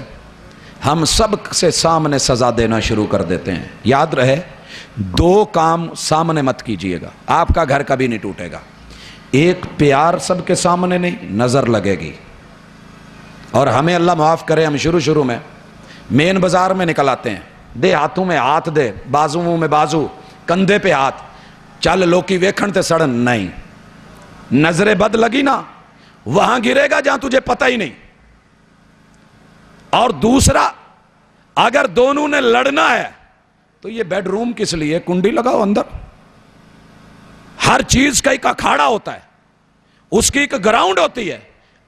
Speaker 2: ہم سب سے سامنے سزا دینا شروع کر دیتے ہیں. یاد رہے, دو کام سامنے مت کیجئے گا, آپ کا گھر کبھی نہیں ٹوٹے گا. ایک پیار سب کے سامنے نہیں, نظر لگے گی. اور ہمیں اللہ معاف کرے, ہم شروع میں مین بازار میں نکل آتے ہیں, دے ہاتھوں میں ہاتھ دے, بازوؤں میں بازو, کندھے پہ ہاتھ, چل لوکی ویکھن تے سڑن. نہیں, نظر بد لگی نا, وہاں گرے گا جہاں تجھے پتہ ہی نہیں. اور دوسرا, اگر دونوں نے لڑنا ہے تو یہ بیڈ روم کس لیے, کنڈی لگاؤ اندر. ہر چیز کا ایک اکھاڑا ہوتا ہے, اس کی ایک گراؤنڈ ہوتی ہے.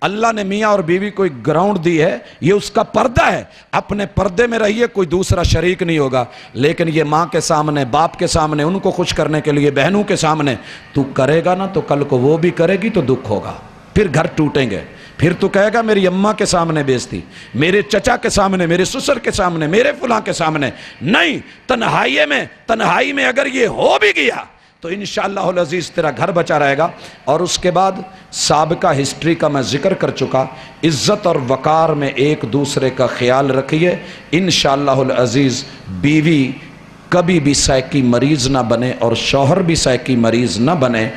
Speaker 2: اللہ نے میاں اور بیوی کو ایک گراؤنڈ دی ہے, یہ اس کا پردہ ہے. اپنے پردے میں رہیے, کوئی دوسرا شریک نہیں ہوگا. لیکن یہ ماں کے سامنے, باپ کے سامنے, ان کو خوش کرنے کے لیے بہنوں کے سامنے تو کرے گا نا, تو کل کو وہ بھی کرے گی تو دکھ ہوگا, پھر گھر ٹوٹیں گے. پھر تو کہے گا میری اماں کے سامنے بیزتی, میرے چچا کے سامنے, میرے سسر کے سامنے, میرے فلاں کے سامنے. نہیں, تنہائی میں اگر یہ ہو بھی گیا تو انشاءاللہ العزیز تیرا گھر بچا رہے گا. اور اس کے بعد سابقہ ہسٹری کا میں ذکر کر چکا, عزت اور وقار میں ایک دوسرے کا خیال رکھیے. انشاءاللہ العزیز بیوی کبھی بھی سائیکی مریض نہ بنے اور شوہر بھی سائیکی مریض نہ بنے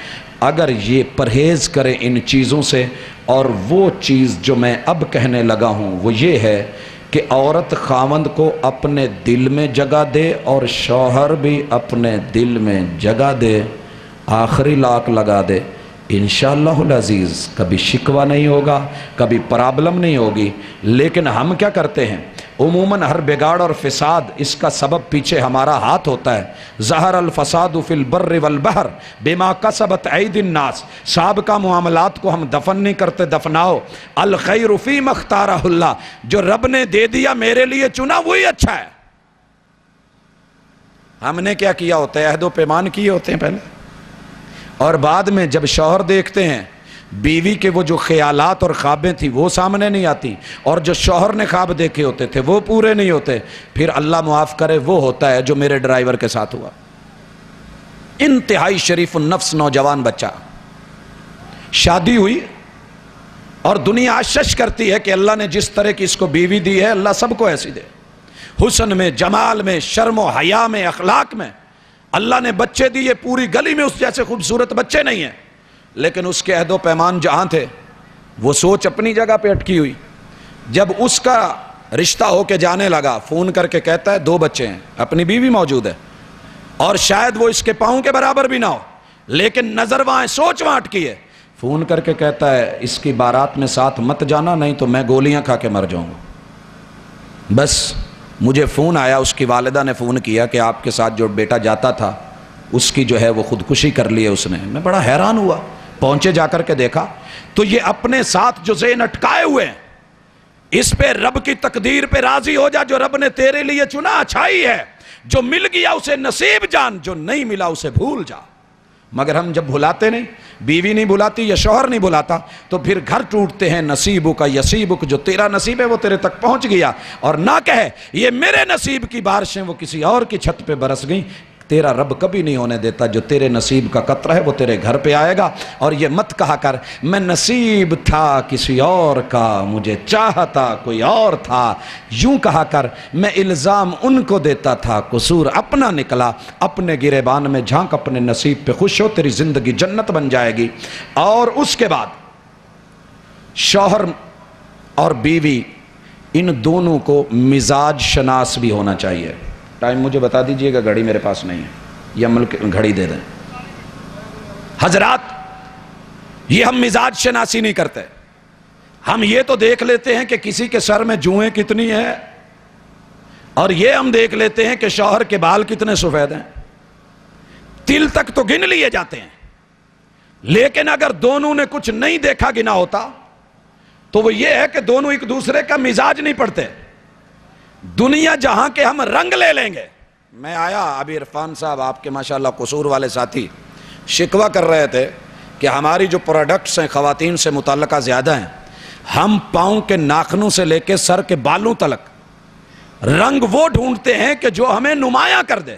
Speaker 2: اگر یہ پرہیز کرے ان چیزوں سے. اور وہ چیز جو میں اب کہنے لگا ہوں وہ یہ ہے کہ عورت خاوند کو اپنے دل میں جگہ دے اور شوہر بھی اپنے دل میں جگہ دے, آخری لاک لگا دے. انشاءاللہ العزیز کبھی شکوہ نہیں ہوگا, کبھی پرابلم نہیں ہوگی. لیکن ہم کیا کرتے ہیں, عموماً ہر بگاڑ اور فساد اس کا سبب پیچھے ہمارا ہاتھ ہوتا ہے. ظہر الفساد فی البر والبحر بما کسبت ایدی الناس. سابقہ معاملات کو ہم دفن نہیں کرتے, دفناؤ. الخیر فیما اختارہ اللہ, جو رب نے دے دیا میرے لیے چنا وہی اچھا ہے. ہم نے کیا کیا ہوتا ہے, عہد و پیمان کیے ہوتے ہیں پہلے, اور بعد میں جب شوہر دیکھتے ہیں بیوی کے وہ جو خیالات اور خوابیں تھیں وہ سامنے نہیں آتی, اور جو شوہر نے خواب دیکھے ہوتے تھے وہ پورے نہیں ہوتے. پھر اللہ معاف کرے وہ ہوتا ہے جو میرے ڈرائیور کے ساتھ ہوا. انتہائی شریف النفس نوجوان بچہ, شادی ہوئی اور دنیا آشش کرتی ہے کہ اللہ نے جس طرح کی اس کو بیوی دی ہے اللہ سب کو ایسی دے, حسن میں, جمال میں, شرم و حیا میں, اخلاق میں. اللہ نے بچے دیے, پوری گلی میں اس جیسے خوبصورت بچے نہیں ہیں, لیکن اس کے عہد و پیمان جہاں تھے وہ سوچ اپنی جگہ پہ اٹکی ہوئی. جب اس کا رشتہ ہو کے جانے لگا, فون کر کے کہتا ہے 2 بچے ہیں, اپنی بیوی موجود ہے, اور شاید وہ اس کے پاؤں کے برابر بھی نہ ہو, لیکن نظر وہاں ہے, سوچ وہاں اٹکی ہے. فون کر کے کہتا ہے اس کی بارات میں ساتھ مت جانا, نہیں تو میں گولیاں کھا کے مر جاؤں گا. بس مجھے فون آیا, اس کی والدہ نے فون کیا کہ آپ کے ساتھ جو بیٹا جاتا تھا اس کی جو ہے وہ خودکشی کر لی ہے اس نے. میں بڑا حیران ہوا, پہنچے, جا کر کے دیکھا تو یہ اپنے ساتھ جو ذہن اٹکائے ہوئے ہیں, اس پہ رب کی تقدیر پہ راضی ہو جا. جو رب نے تیرے لیے چنا اچھائی ہے, جو مل گیا اسے نصیب جان, جو نہیں ملا اسے بھول جا. مگر ہم جب بھلاتے نہیں, بیوی نہیں بھلاتی یا شوہر نہیں بھلاتا, تو پھر گھر ٹوٹتے ہیں. نصیبک کا یصیبک, جو تیرا نصیب ہے وہ تیرے تک پہنچ گیا, اور نہ کہے یہ میرے نصیب کی بارشیں وہ کسی اور کی چھت پہ برس گئیں. تیرا رب کبھی نہیں ہونے دیتا, جو تیرے نصیب کا قطرہ ہے وہ تیرے گھر پہ آئے گا. اور یہ مت کہا کر میں نصیب تھا کسی اور کا, مجھے چاہتا کوئی اور تھا. یوں کہا کر میں الزام ان کو دیتا تھا, قصور اپنا نکلا. اپنے گریبان میں جھانک, اپنے نصیب پہ خوش ہو, تیری زندگی جنت بن جائے گی. اور اس کے بعد شوہر اور بیوی ان دونوں کو مزاج شناس بھی ہونا چاہیے. ٹائم مجھے بتا دیجئے گا, گھڑی میرے پاس نہیں ہے, یہ عمل گھڑی دے دیں. حضرات, یہ ہم مزاج شناسی نہیں کرتے. ہم یہ تو دیکھ لیتے ہیں کہ کسی کے سر میں جوئیں کتنی ہیں اور یہ ہم دیکھ لیتے ہیں کہ شوہر کے بال کتنے سفید ہیں، تل تک تو گن لیے جاتے ہیں، لیکن اگر دونوں نے کچھ نہیں دیکھا گنا ہوتا تو وہ یہ ہے کہ دونوں ایک دوسرے کا مزاج نہیں پڑتے۔ دنیا جہاں کے ہم رنگ لے لیں گے، میں آیا ابھی عرفان صاحب آپ کے ماشاءاللہ قصور والے ساتھی شکوہ کر رہے تھے کہ ہماری جو پروڈکٹس ہیں خواتین سے متعلقہ زیادہ ہیں، ہم پاؤں کے ناخنوں سے لے کے سر کے بالوں تلک رنگ وہ ڈھونڈتے ہیں کہ جو ہمیں نمایاں کر دے،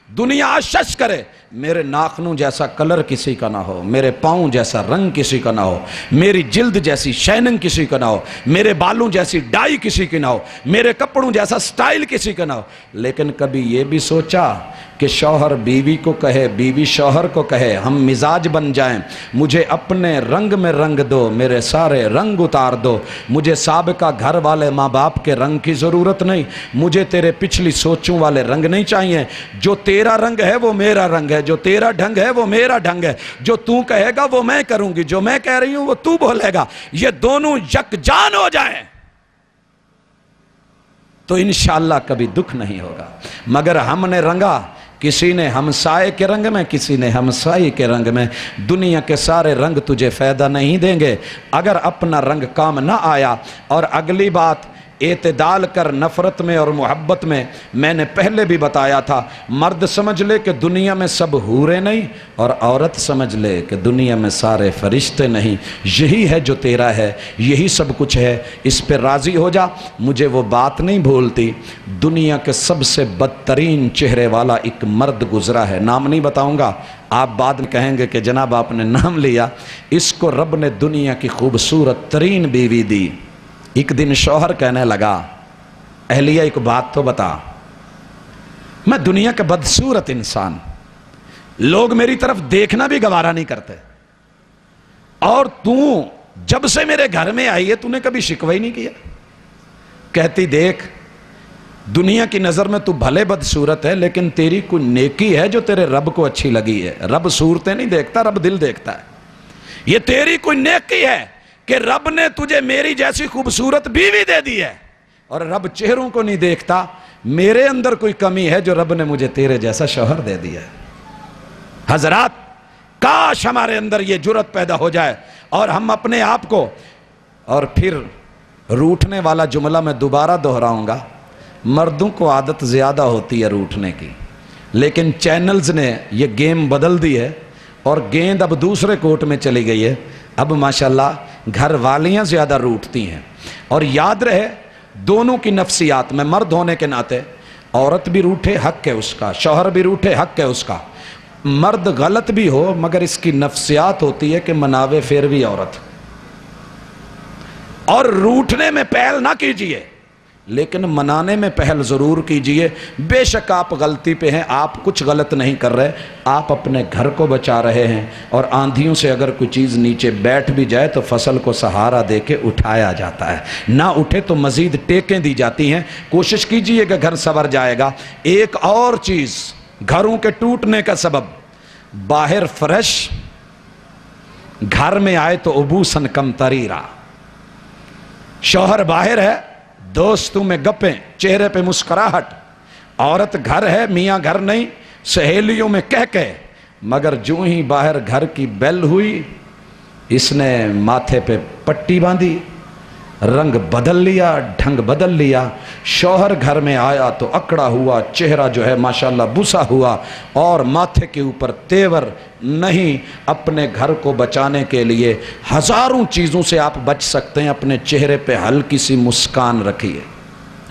Speaker 2: دنیا آشش کرے میرے ناخنوں جیسا کلر کسی کا نہ ہو، میرے پاؤں جیسا رنگ کسی کا نہ ہو، میری جلد جیسی شائننگ کسی کا نہ ہو، میرے بالوں جیسی ڈائی کسی کی نہ ہو، میرے کپڑوں جیسا سٹائل کسی کا نہ ہو۔ لیکن کبھی یہ بھی سوچا کہ شوہر بیوی کو کہے، بیوی شوہر کو کہے، ہم مزاج بن جائیں، مجھے اپنے رنگ میں رنگ دو، میرے سارے رنگ اتار دو، مجھے سابقہ گھر والے ماں باپ کے رنگ کی ضرورت نہیں، مجھے تیرے پچھلی سوچوں والے رنگ نہیں چاہیے، جو تیرا رنگ ہے وہ میرا رنگ ہے، جو تیرا ڈھنگ ہے وہ میرا ڈھنگ ہے، جو تو کہے گا وہ میں کروں گی، جو میں کہہ رہی ہوں وہ تو بولے گا، یہ دونوں یکجان ہو جائیں تو انشاءاللہ کبھی دکھ نہیں ہوگا۔ مگر ہم نے رنگا، کسی نے ہمسائے کے رنگ میں، کسی نے ہمسائی کے رنگ میں، دنیا کے سارے رنگ تجھے فائدہ نہیں دیں گے اگر اپنا رنگ کام نہ آیا۔ اور اگلی بات، اعتدال کر نفرت میں اور محبت میں۔ میں نے پہلے بھی بتایا تھا، مرد سمجھ لے کہ دنیا میں سب حوریں نہیں، اور عورت سمجھ لے کہ دنیا میں سارے فرشتے نہیں، یہی ہے جو تیرا ہے، یہی سب کچھ ہے، اس پہ راضی ہو جا۔ مجھے وہ بات نہیں بھولتی، دنیا کے سب سے بدترین چہرے والا ایک مرد گزرا ہے، نام نہیں بتاؤں گا، آپ بعد میں کہیں گے کہ جناب آپ نے نام لیا۔ اس کو رب نے دنیا کی خوبصورت ترین بیوی دی۔ ایک دن شوہر کہنے لگا، اہلیہ ایک بات تو بتا، میں دنیا کا بدصورت انسان، لوگ میری طرف دیکھنا بھی گوارا نہیں کرتے، اور تو جب سے میرے گھر میں آئی ہے تو نے کبھی شکوہ ہی نہیں کیا۔ کہتی دیکھ، دنیا کی نظر میں تو بھلے بدصورت ہے، لیکن تیری کوئی نیکی ہے جو تیرے رب کو اچھی لگی ہے۔ رب صورتیں نہیں دیکھتا، رب دل دیکھتا ہے۔ یہ تیری کوئی نیکی ہے کہ رب نے تجھے میری جیسی خوبصورت بیوی دے دی ہے، اور رب چہروں کو نہیں دیکھتا، میرے اندر کوئی کمی ہے جو رب نے مجھے تیرے جیسا شوہر دے دیا ہے۔ حضرات، کاش ہمارے اندر یہ جرت پیدا ہو جائے اور ہم اپنے آپ کو، اور پھر روٹھنے والا جملہ میں دوبارہ دہراؤں گا، مردوں کو عادت زیادہ ہوتی ہے روٹھنے کی، لیکن چینلز نے یہ گیم بدل دی ہے اور گیند اب دوسرے کورٹ میں چلی گئی ہے۔ اب ماشاءاللہ گھر والیاں زیادہ روٹھتی ہیں، اور یاد رہے دونوں کی نفسیات میں، مرد ہونے کے ناطے عورت بھی روٹھے حق ہے اس کا، شوہر بھی روٹھے حق ہے اس کا، مرد غلط بھی ہو مگر اس کی نفسیات ہوتی ہے کہ مناوے پھر بھی عورت، اور روٹھنے میں پہل نہ کیجئے لیکن منانے میں پہل ضرور کیجئے۔ بے شک آپ غلطی پہ ہیں، آپ کچھ غلط نہیں کر رہے، آپ اپنے گھر کو بچا رہے ہیں، اور آندھیوں سے اگر کوئی چیز نیچے بیٹھ بھی جائے تو فصل کو سہارا دے کے اٹھایا جاتا ہے، نہ اٹھے تو مزید ٹیکیں دی جاتی ہیں۔ کوشش کیجئے کہ گھر سنور جائے گا۔ ایک اور چیز گھروں کے ٹوٹنے کا سبب، باہر فرش، گھر میں آئے تو ابوسن کم تریرا۔ شوہر باہر ہے، دوستوں میں گپیں، چہرے پہ مسکراہٹ، عورت گھر ہے، میاں گھر نہیں، سہیلیوں میں کہہ مگر جو ہی باہر گھر کی بیل ہوئی، اس نے ماتھے پہ پٹی باندھی، رنگ بدل لیا، ڈھنگ بدل لیا۔ شوہر گھر میں آیا تو اکڑا ہوا، چہرہ جو ہے ماشاءاللہ بسا ہوا، اور ماتھے کے اوپر تیور نہیں۔ اپنے گھر کو بچانے کے لیے ہزاروں چیزوں سے آپ بچ سکتے ہیں، اپنے چہرے پہ ہلکی سی مسکان رکھیے،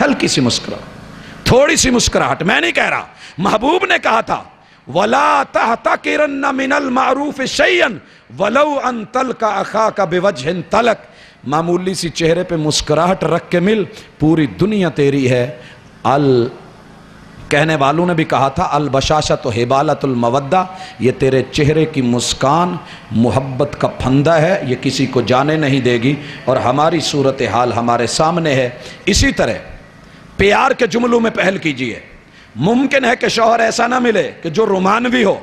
Speaker 2: ہلکی سی مسکراہٹ، تھوڑی سی مسکراہٹ۔ میں نہیں کہہ رہا، محبوب نے کہا تھا وَلَا تَحْتَقِرَنَّ مِنَ الْمَعْرُوفِ شَيْئًا وَلَوْ أَن تَلْقَ أَخَاكَ بِوَجْهٍ طَلَقٍ۔ معمولی سی چہرے پہ مسکراہٹ رکھ کے مل، پوری دنیا تیری ہے۔ کہنے والوں نے بھی کہا تھا البشاشۃ حبالۃ المودہ، یہ تیرے چہرے کی مسکان محبت کا پھندا ہے، یہ کسی کو جانے نہیں دے گی، اور ہماری صورتحال ہمارے سامنے ہے۔ اسی طرح پیار کے جملوں میں پہل کیجئے۔ ممکن ہے کہ شوہر ایسا نہ ملے کہ جو رومانوی ہو،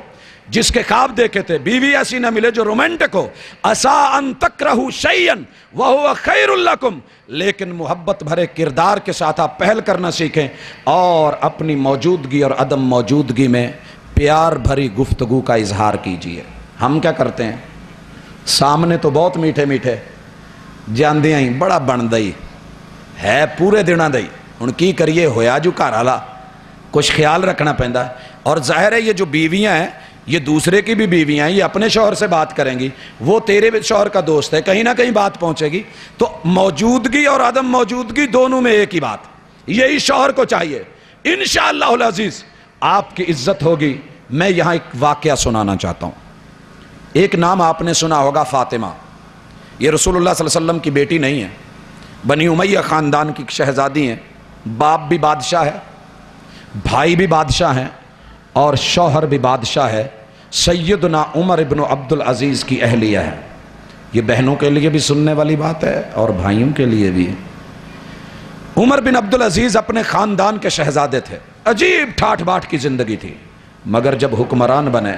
Speaker 2: جس کے خواب دیکھے تھے بیوی ایسی نہ ملے جو رومانٹک ہو. عسا ان تکرہوا شیئا وہو خیر لکم، لیکن محبت بھرے کردار کے ساتھ آپ پہل کرنا سیکھیں اور اپنی موجودگی اور عدم موجودگی میں پیار بھری گفتگو کا اظہار کیجئے. ہم کیا کرتے ہیں؟ سامنے تو بہت میٹھے میٹھے جاندیاں ہی بڑا بن دئی ہے پورے دنوں دئی، ہن کی کریے ہویا جو گھر والا، کچھ خیال رکھنا پہندا ہے. اور ظاہر ہے یہ جو بیویاں ہیں یہ دوسرے کی بھی بیویاں ہیں، یہ اپنے شوہر سے بات کریں گی، وہ تیرے شوہر کا دوست ہے، کہیں نہ کہیں بات پہنچے گی. تو موجودگی اور عدم موجودگی دونوں میں ایک ہی بات، یہی شوہر کو چاہیے. انشاءاللہ العزیز آپ کی عزت ہوگی. میں یہاں ایک واقعہ سنانا چاہتا ہوں. ایک نام آپ نے سنا ہوگا، فاطمہ. یہ رسول اللہ صلی اللہ علیہ وسلم کی بیٹی نہیں ہے، بنی امیہ خاندان کی شہزادی ہیں. باپ بھی بادشاہ ہے، بھائی بھی بادشاہ ہیں، اور شوہر بھی بادشاہ ہے. سیدنا عمر ابن عبد العزیز کی اہلیہ ہے. یہ بہنوں کے لیے بھی سننے والی بات ہے اور بھائیوں کے لیے بھی. عمر بن عبد العزیز اپنے خاندان کے شہزادے تھے. عجیب ٹھاٹھ باٹھ کی زندگی تھی، مگر جب حکمران بنے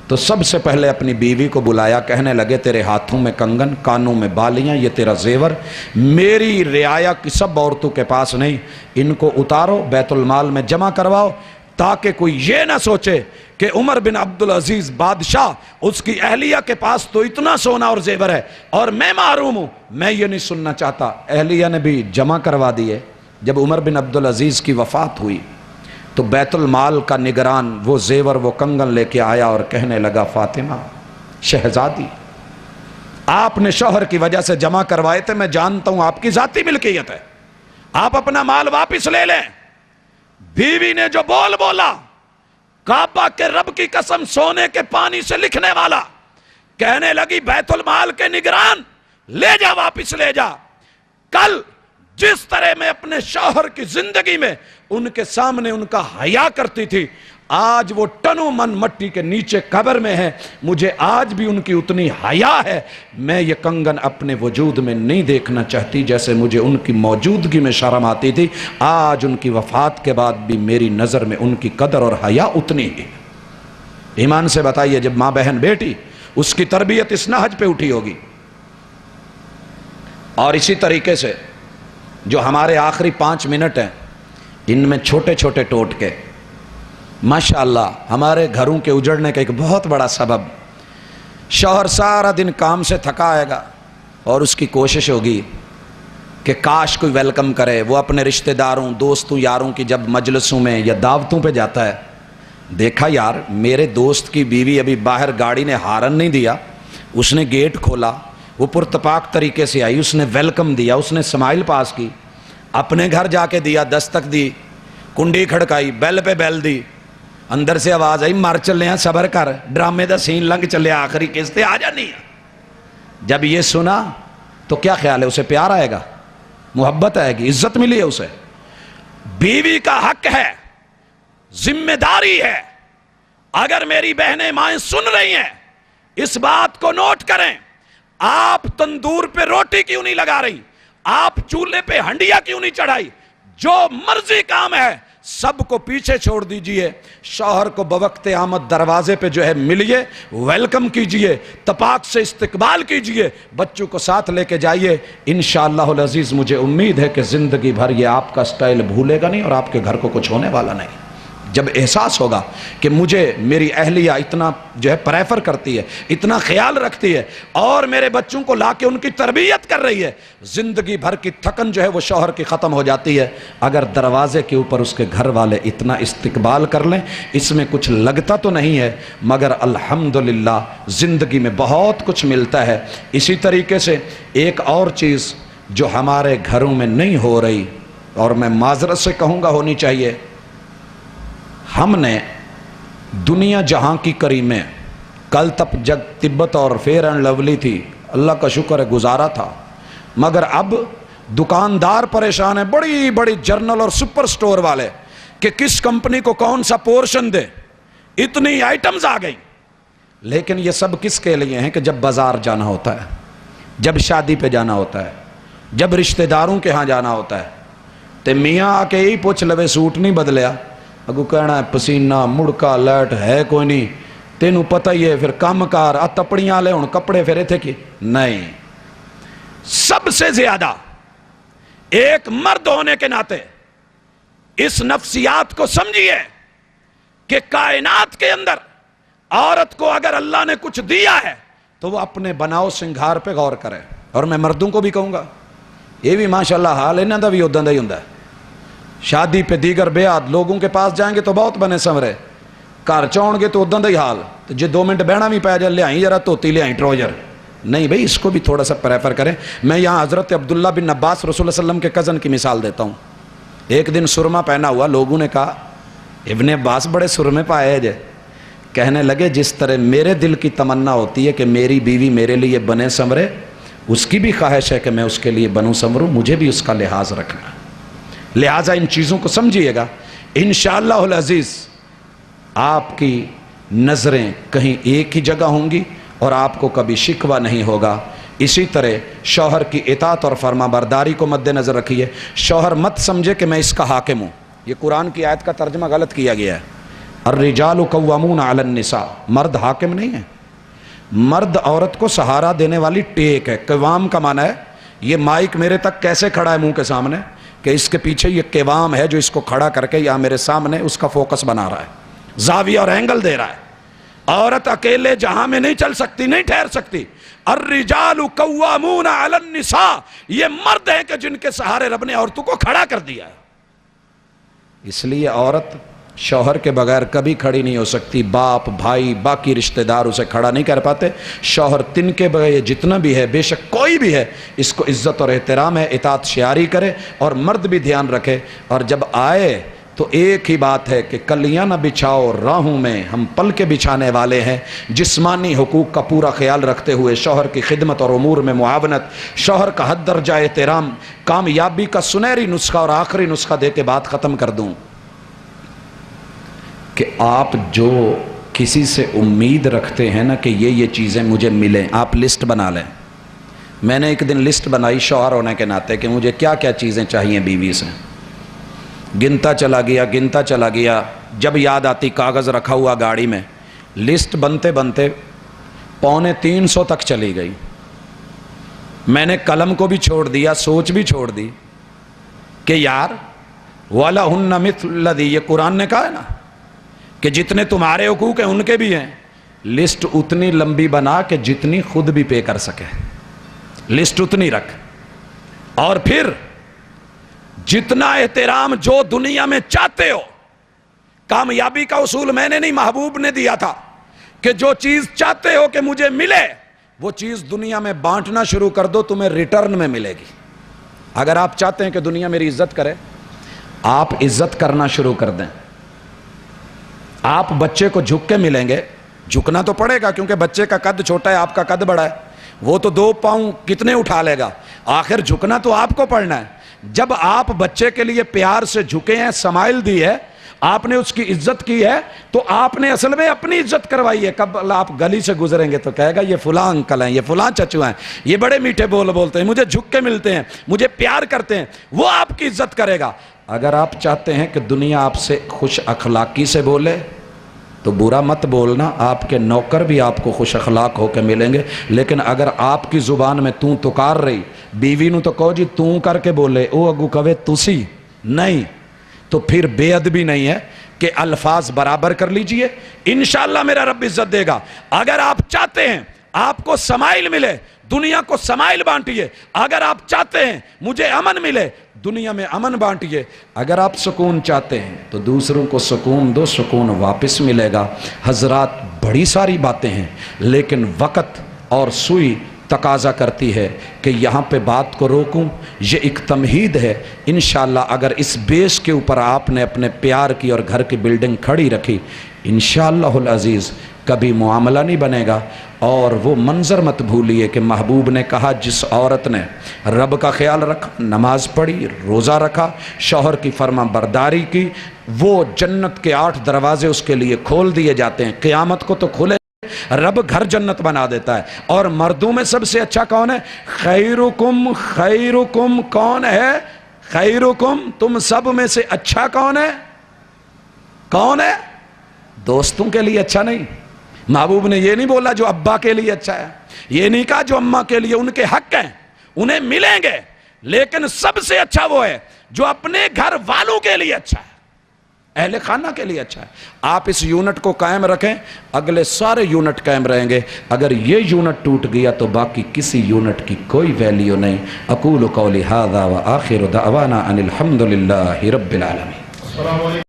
Speaker 2: تو سب سے پہلے اپنی بیوی کو بلایا. کہنے لگے تیرے ہاتھوں میں کنگن، کانوں میں بالیاں، یہ تیرا زیور میری رعایا کی سب عورتوں کے پاس نہیں، ان کو اتارو بیت المال میں جمع کرواؤ، تاکہ کوئی یہ نہ سوچے کہ عمر بن عبد العزیز بادشاہ، اس کی اہلیہ کے پاس تو اتنا سونا اور زیور ہے اور میں محروم ہوں. میں یہ نہیں سننا چاہتا. اہلیہ نے بھی جمع کروا دیے. جب عمر بن عبد العزیز کی وفات ہوئی تو بیت المال کا نگران وہ زیور وہ کنگن لے کے آیا اور کہنے لگا، فاطمہ شہزادی، آپ نے شوہر کی وجہ سے جمع کروائے تھے، میں جانتا ہوں آپ کی ذاتی ملکیت ہے، آپ اپنا مال واپس لے لیں. بیوی نے جو بول بولا، کعبہ کے رب کی قسم سونے کے پانی سے لکھنے والا، کہنے لگی بیت المال کے نگران لے جا، واپس لے جا. کل جس طرح میں اپنے شوہر کی زندگی میں ان کے سامنے ان کا حیا کرتی تھی، آج وہ ٹنو من مٹی کے نیچے قبر میں ہے، مجھے آج بھی ان کی اتنی حیا ہے. میں یہ کنگن اپنے وجود میں نہیں دیکھنا چاہتی جیسے مجھے ان کی موجودگی میں شرم آتی تھی. آج ان کی وفات کے بعد بھی میری نظر میں ان کی قدر اور حیا اتنی ہی. ایمان سے بتائیے، جب ماں بہن بیٹی، اس کی تربیت اس نہج پہ اٹھی ہوگی. اور اسی طریقے سے جو ہمارے آخری 5 منٹ ہیں، ان میں چھوٹے چھوٹے ٹوٹکے ماشاءاللہ ہمارے گھروں کے اجڑنے کا ایک بہت بڑا سبب. شوہر سارا دن کام سے تھکا آئے گا اور اس کی کوشش ہوگی کہ کاش کوئی ویلکم کرے. وہ اپنے رشتہ داروں، دوستوں، یاروں کی جب مجلسوں میں یا دعوتوں پہ جاتا ہے، دیکھا یار میرے دوست کی بیوی ابھی باہر گاڑی نے ہارن نہیں دیا، اس نے گیٹ کھولا، وہ پرتپاک طریقے سے آئی، اس نے ویلکم دیا، اس نے سمائل پاس کی، اپنے گھر جا کے دیا، دستک دی، کنڈی کھڑکائی، بیل پہ بیل دی، اندر سے آواز آئی، مر چلے ہیں، صبر کر، ڈرامے دا سین لنگ چلے، آخری قسط آ جانی ہے. جب یہ سنا تو کیا خیال ہے؟ اسے پیار آئے گا، محبت آئے گی، عزت ملی ہے اسے. بیوی کا حق ہے، ذمہ داری ہے. اگر میری بہنیں مائیں سن رہی ہیں، اس بات کو نوٹ کریں. آپ تندور پہ روٹی کیوں نہیں لگا رہی؟ آپ چولہے پہ ہنڈیا کیوں نہیں چڑھائی؟ جو مرضی کام ہے سب کو پیچھے چھوڑ دیجئے. شوہر کو بوقت آمد دروازے پہ جو ہے ملیے، ویلکم کیجئے، تپاک سے استقبال کیجئے، بچوں کو ساتھ لے کے جائیے. انشاءاللہ العزیز مجھے امید ہے کہ زندگی بھر یہ آپ کا سٹائل بھولے گا نہیں اور آپ کے گھر کو کچھ ہونے والا نہیں. جب احساس ہوگا کہ مجھے میری اہلیہ اتنا جو ہے پریفر کرتی ہے، اتنا خیال رکھتی ہے اور میرے بچوں کو لا کے ان کی تربیت کر رہی ہے، زندگی بھر کی تھکن جو ہے وہ شوہر کی ختم ہو جاتی ہے. اگر دروازے کے اوپر اس کے گھر والے اتنا استقبال کر لیں، اس میں کچھ لگتا تو نہیں ہے مگر الحمدللہ زندگی میں بہت کچھ ملتا ہے. اسی طریقے سے ایک اور چیز جو ہمارے گھروں میں نہیں ہو رہی اور میں معذرت سے کہوں گا ہونی چاہیے، ہم نے دنیا جہاں کی کریمیں، کل تک جگ تبت اور فیئر اینڈ لولی تھی، اللہ کا شکر ہے گزارا تھا، مگر اب دکاندار پریشان ہیں، بڑی بڑی جرنل اور سپر سٹور والے، کہ کس کمپنی کو کون سا پورشن دے. اتنی آئٹمز آ گئی. لیکن یہ سب کس کے لیے ہیں؟ کہ جب بازار جانا ہوتا ہے، جب شادی پہ جانا ہوتا ہے، جب رشتہ داروں کے ہاں جانا ہوتا ہے، تے میاں آ کے ہی پوچھ لوے سوٹ نہیں بدلیا، اگو کہنا ہے پسینہ مڑکا لیٹ ہے کوئی نہیں، تینوں پتہ ہی ہے پھر کام کار تپڑیاں لے ہن کپڑے پھر ایتھے کی نہیں. سب سے زیادہ ایک مرد ہونے کے ناطے اس نفسیات کو سمجھیے کہ کائنات کے اندر عورت کو اگر اللہ نے کچھ دیا ہے تو وہ اپنے بناؤ سنگھار پہ غور کرے. اور میں مردوں کو بھی کہوں گا یہ بھی ماشاءاللہ حال انہاں دا بھی اداں دا ہی ہوندا ہے. شادی پہ دیگر بیعت لوگوں کے پاس جائیں گے تو بہت بنے سنورے, گھر چاؤن گے تو اداں دا ہی حال. تو جے 2 منٹ بہنا بھی پہ جائے لے آئیں ذرا توتی لے آئیں ٹروجر نہیں بھئی, اس کو بھی تھوڑا سا پریفر کریں. میں یہاں حضرت عبداللہ بن عباس رسول اللہ علیہ وسلم کے کزن کی مثال دیتا ہوں. ایک دن سرما پہنا ہوا, لوگوں نے کہا ابن عباس بڑے سرمے پائے جے. کہنے لگے جس طرح میرے دل کی تمنا ہوتی ہے کہ میری بیوی میرے لیے بنے سنورے, اس کی بھی خواہش ہے کہ میں اس کے لیے بنوں سنوروں, مجھے بھی اس کا لحاظ رکھنا. لہٰذا ان چیزوں کو سمجھیے گا. انشاءاللہ العزیز آپ کی نظریں کہیں ایک ہی جگہ ہوں گی اور آپ کو کبھی شکوہ نہیں ہوگا. اسی طرح شوہر کی اطاعت اور فرما برداری کو مد نظر رکھیے. شوہر مت سمجھے کہ میں اس کا حاکم ہوں. یہ قرآن کی آیت کا ترجمہ غلط کیا گیا ہے. الرجال قوامون علی النساء, مرد حاکم نہیں ہے. مرد عورت کو سہارا دینے والی ٹیک ہے. قوام کا معنی ہے یہ مائک میرے تک کیسے کھڑا ہے منہ کے سامنے, کہ اس کے پیچھے یہ قوام ہے جو اس کو کھڑا کر کے یہاں میرے سامنے اس کا فوکس بنا رہا ہے, زاویہ اور اینگل دے رہا ہے. عورت اکیلے جہاں میں نہیں چل سکتی, نہیں ٹھہر سکتی. الرجال قوامون علی النساء, یہ مرد ہیں کہ جن کے سہارے رب نے عورتوں کو کھڑا کر دیا ہے. اس لیے عورت شوہر کے بغیر کبھی کھڑی نہیں ہو سکتی. باپ, بھائی, باقی رشتہ دار اسے کھڑا نہیں کر پاتے. شوہر تن کے بغیر جتنا بھی ہے, بے شک کوئی بھی ہے, اس کو عزت اور احترام ہے, اطاعت شیاری کرے. اور مرد بھی دھیان رکھے. اور جب آئے تو ایک ہی بات ہے کہ کلیاں نہ بچھاؤ راہوں میں, ہم پل کے بچھانے والے ہیں. جسمانی حقوق کا پورا خیال رکھتے ہوئے شوہر کی خدمت اور امور میں معاونت, شوہر کا حد درجہ احترام. کامیابی کا سنہری نسخہ اور آخری نسخہ دے کے بات ختم کر دوں کہ آپ جو کسی سے امید رکھتے ہیں نا کہ یہ چیزیں مجھے ملیں, آپ لسٹ بنا لیں. میں نے ایک دن لسٹ بنائی شوہر ہونے کے ناطے کہ مجھے کیا کیا چیزیں چاہیے بیوی سے. گنتا چلا گیا. جب یاد آتی کاغذ رکھا ہوا گاڑی میں, لسٹ بنتے بنتے 250 تک چلی گئی. میں نے قلم کو بھی چھوڑ دیا, سوچ بھی چھوڑ دی کہ یار وَلَهُنَّ مِثْلُ الَّذِي, یہ قرآن نے کہا ہے نا کہ جتنے تمہارے حقوق ہیں ان کے بھی ہیں. لسٹ اتنی لمبی بنا کہ جتنی خود بھی پے کر سکے, لسٹ اتنی رکھ. اور پھر جتنا احترام جو دنیا میں چاہتے ہو, کامیابی کا اصول میں نے نہیں محبوب نے دیا تھا کہ جو چیز چاہتے ہو کہ مجھے ملے وہ چیز دنیا میں بانٹنا شروع کر دو, تمہیں ریٹرن میں ملے گی. اگر آپ چاہتے ہیں کہ دنیا میری عزت کرے, آپ عزت کرنا شروع کر دیں. آپ بچے کو جھک کے ملیں گے, جھکنا تو پڑے گا کیونکہ بچے کا قد چھوٹا ہے, آپ کا قد بڑا ہے, وہ تو 2 پاؤں کتنے اٹھا لے گا. آخر جھکنا تو آپ کو پڑنا ہے. جب آپ بچے کے لیے پیار سے جھکے ہیں, سمائل دی ہے, آپ نے اس کی عزت کی ہے, تو آپ نے اصل میں اپنی عزت کروائی ہے. کب آپ گلی سے گزریں گے تو کہے گا یہ فلاں انکل ہیں, یہ فلاں چچو ہیں, یہ بڑے میٹھے بول بولتے ہیں, مجھے جھک کے ملتے ہیں, مجھے پیار کرتے ہیں, وہ آپ کی عزت کرے گا. اگر آپ چاہتے ہیں کہ دنیا آپ سے خوش اخلاقی سے بولے تو برا مت بولنا, آپ کے نوکر بھی آپ کو خوش اخلاق ہو کے ملیں گے. لیکن اگر آپ کی زبان میں توں تکار رہی, بیوی نو تو کہو جی توں کر کے بولے, او اگو کہے تسی نہیں, تو پھر بے ادبی نہیں ہے کہ الفاظ برابر کر لیجئے, انشاءاللہ میرا رب عزت دے گا. اگر آپ چاہتے ہیں آپ کو سمائل ملے, دنیا کو سمائل بانٹیے. اگر آپ چاہتے ہیں مجھے امن ملے, دنیا میں امن بانٹیے. اگر آپ سکون چاہتے ہیں تو دوسروں کو سکون دو, سکون واپس ملے گا. حضرات بڑی ساری باتیں ہیں لیکن وقت اور سوئی تقاضا کرتی ہے کہ یہاں پہ بات کو روکوں. یہ ایک تمہید ہے. انشاءاللہ اگر اس بیس کے اوپر آپ نے اپنے پیار کی اور گھر کی بلڈنگ کھڑی رکھی, انشاءاللہ العزیز کبھی معاملہ نہیں بنے گا. اور وہ منظر مت بھولیے کہ محبوب نے کہا جس عورت نے رب کا خیال رکھا, نماز پڑھی, روزہ رکھا, شوہر کی فرما برداری کی, وہ جنت کے 8 دروازے اس کے لیے کھول دیے جاتے ہیں. قیامت کو تو کھلے, رب گھر جنت بنا دیتا ہے. اور مردوں میں سب سے اچھا کون ہے؟ خیرکم, خیرکم کون ہے؟ خیرکم, تم سب میں سے اچھا کون ہے؟ کون ہے؟ دوستوں کے لیے اچھا نہیں, محبوب نے یہ نہیں بولا جو ابا کے لیے اچھا ہے، یہ نہیں کہا جو اماں کے لیے، ان کے حق ہیں، انہیں ملیں گے، لیکن سب سے اچھا وہ ہے جو اپنے گھر والوں کے لیے اچھا ہے، اہل خانہ کے لیے اچھا ہے۔ آپ اس یونٹ کو قائم رکھیں، اگلے سارے یونٹ قائم رہیں گے۔ اگر یہ یونٹ ٹوٹ گیا تو باقی کسی یونٹ کی کوئی ویلیو نہیں۔ اقول قولی ھذا وآخر دعوانا ان الحمد للہ رب العالمین۔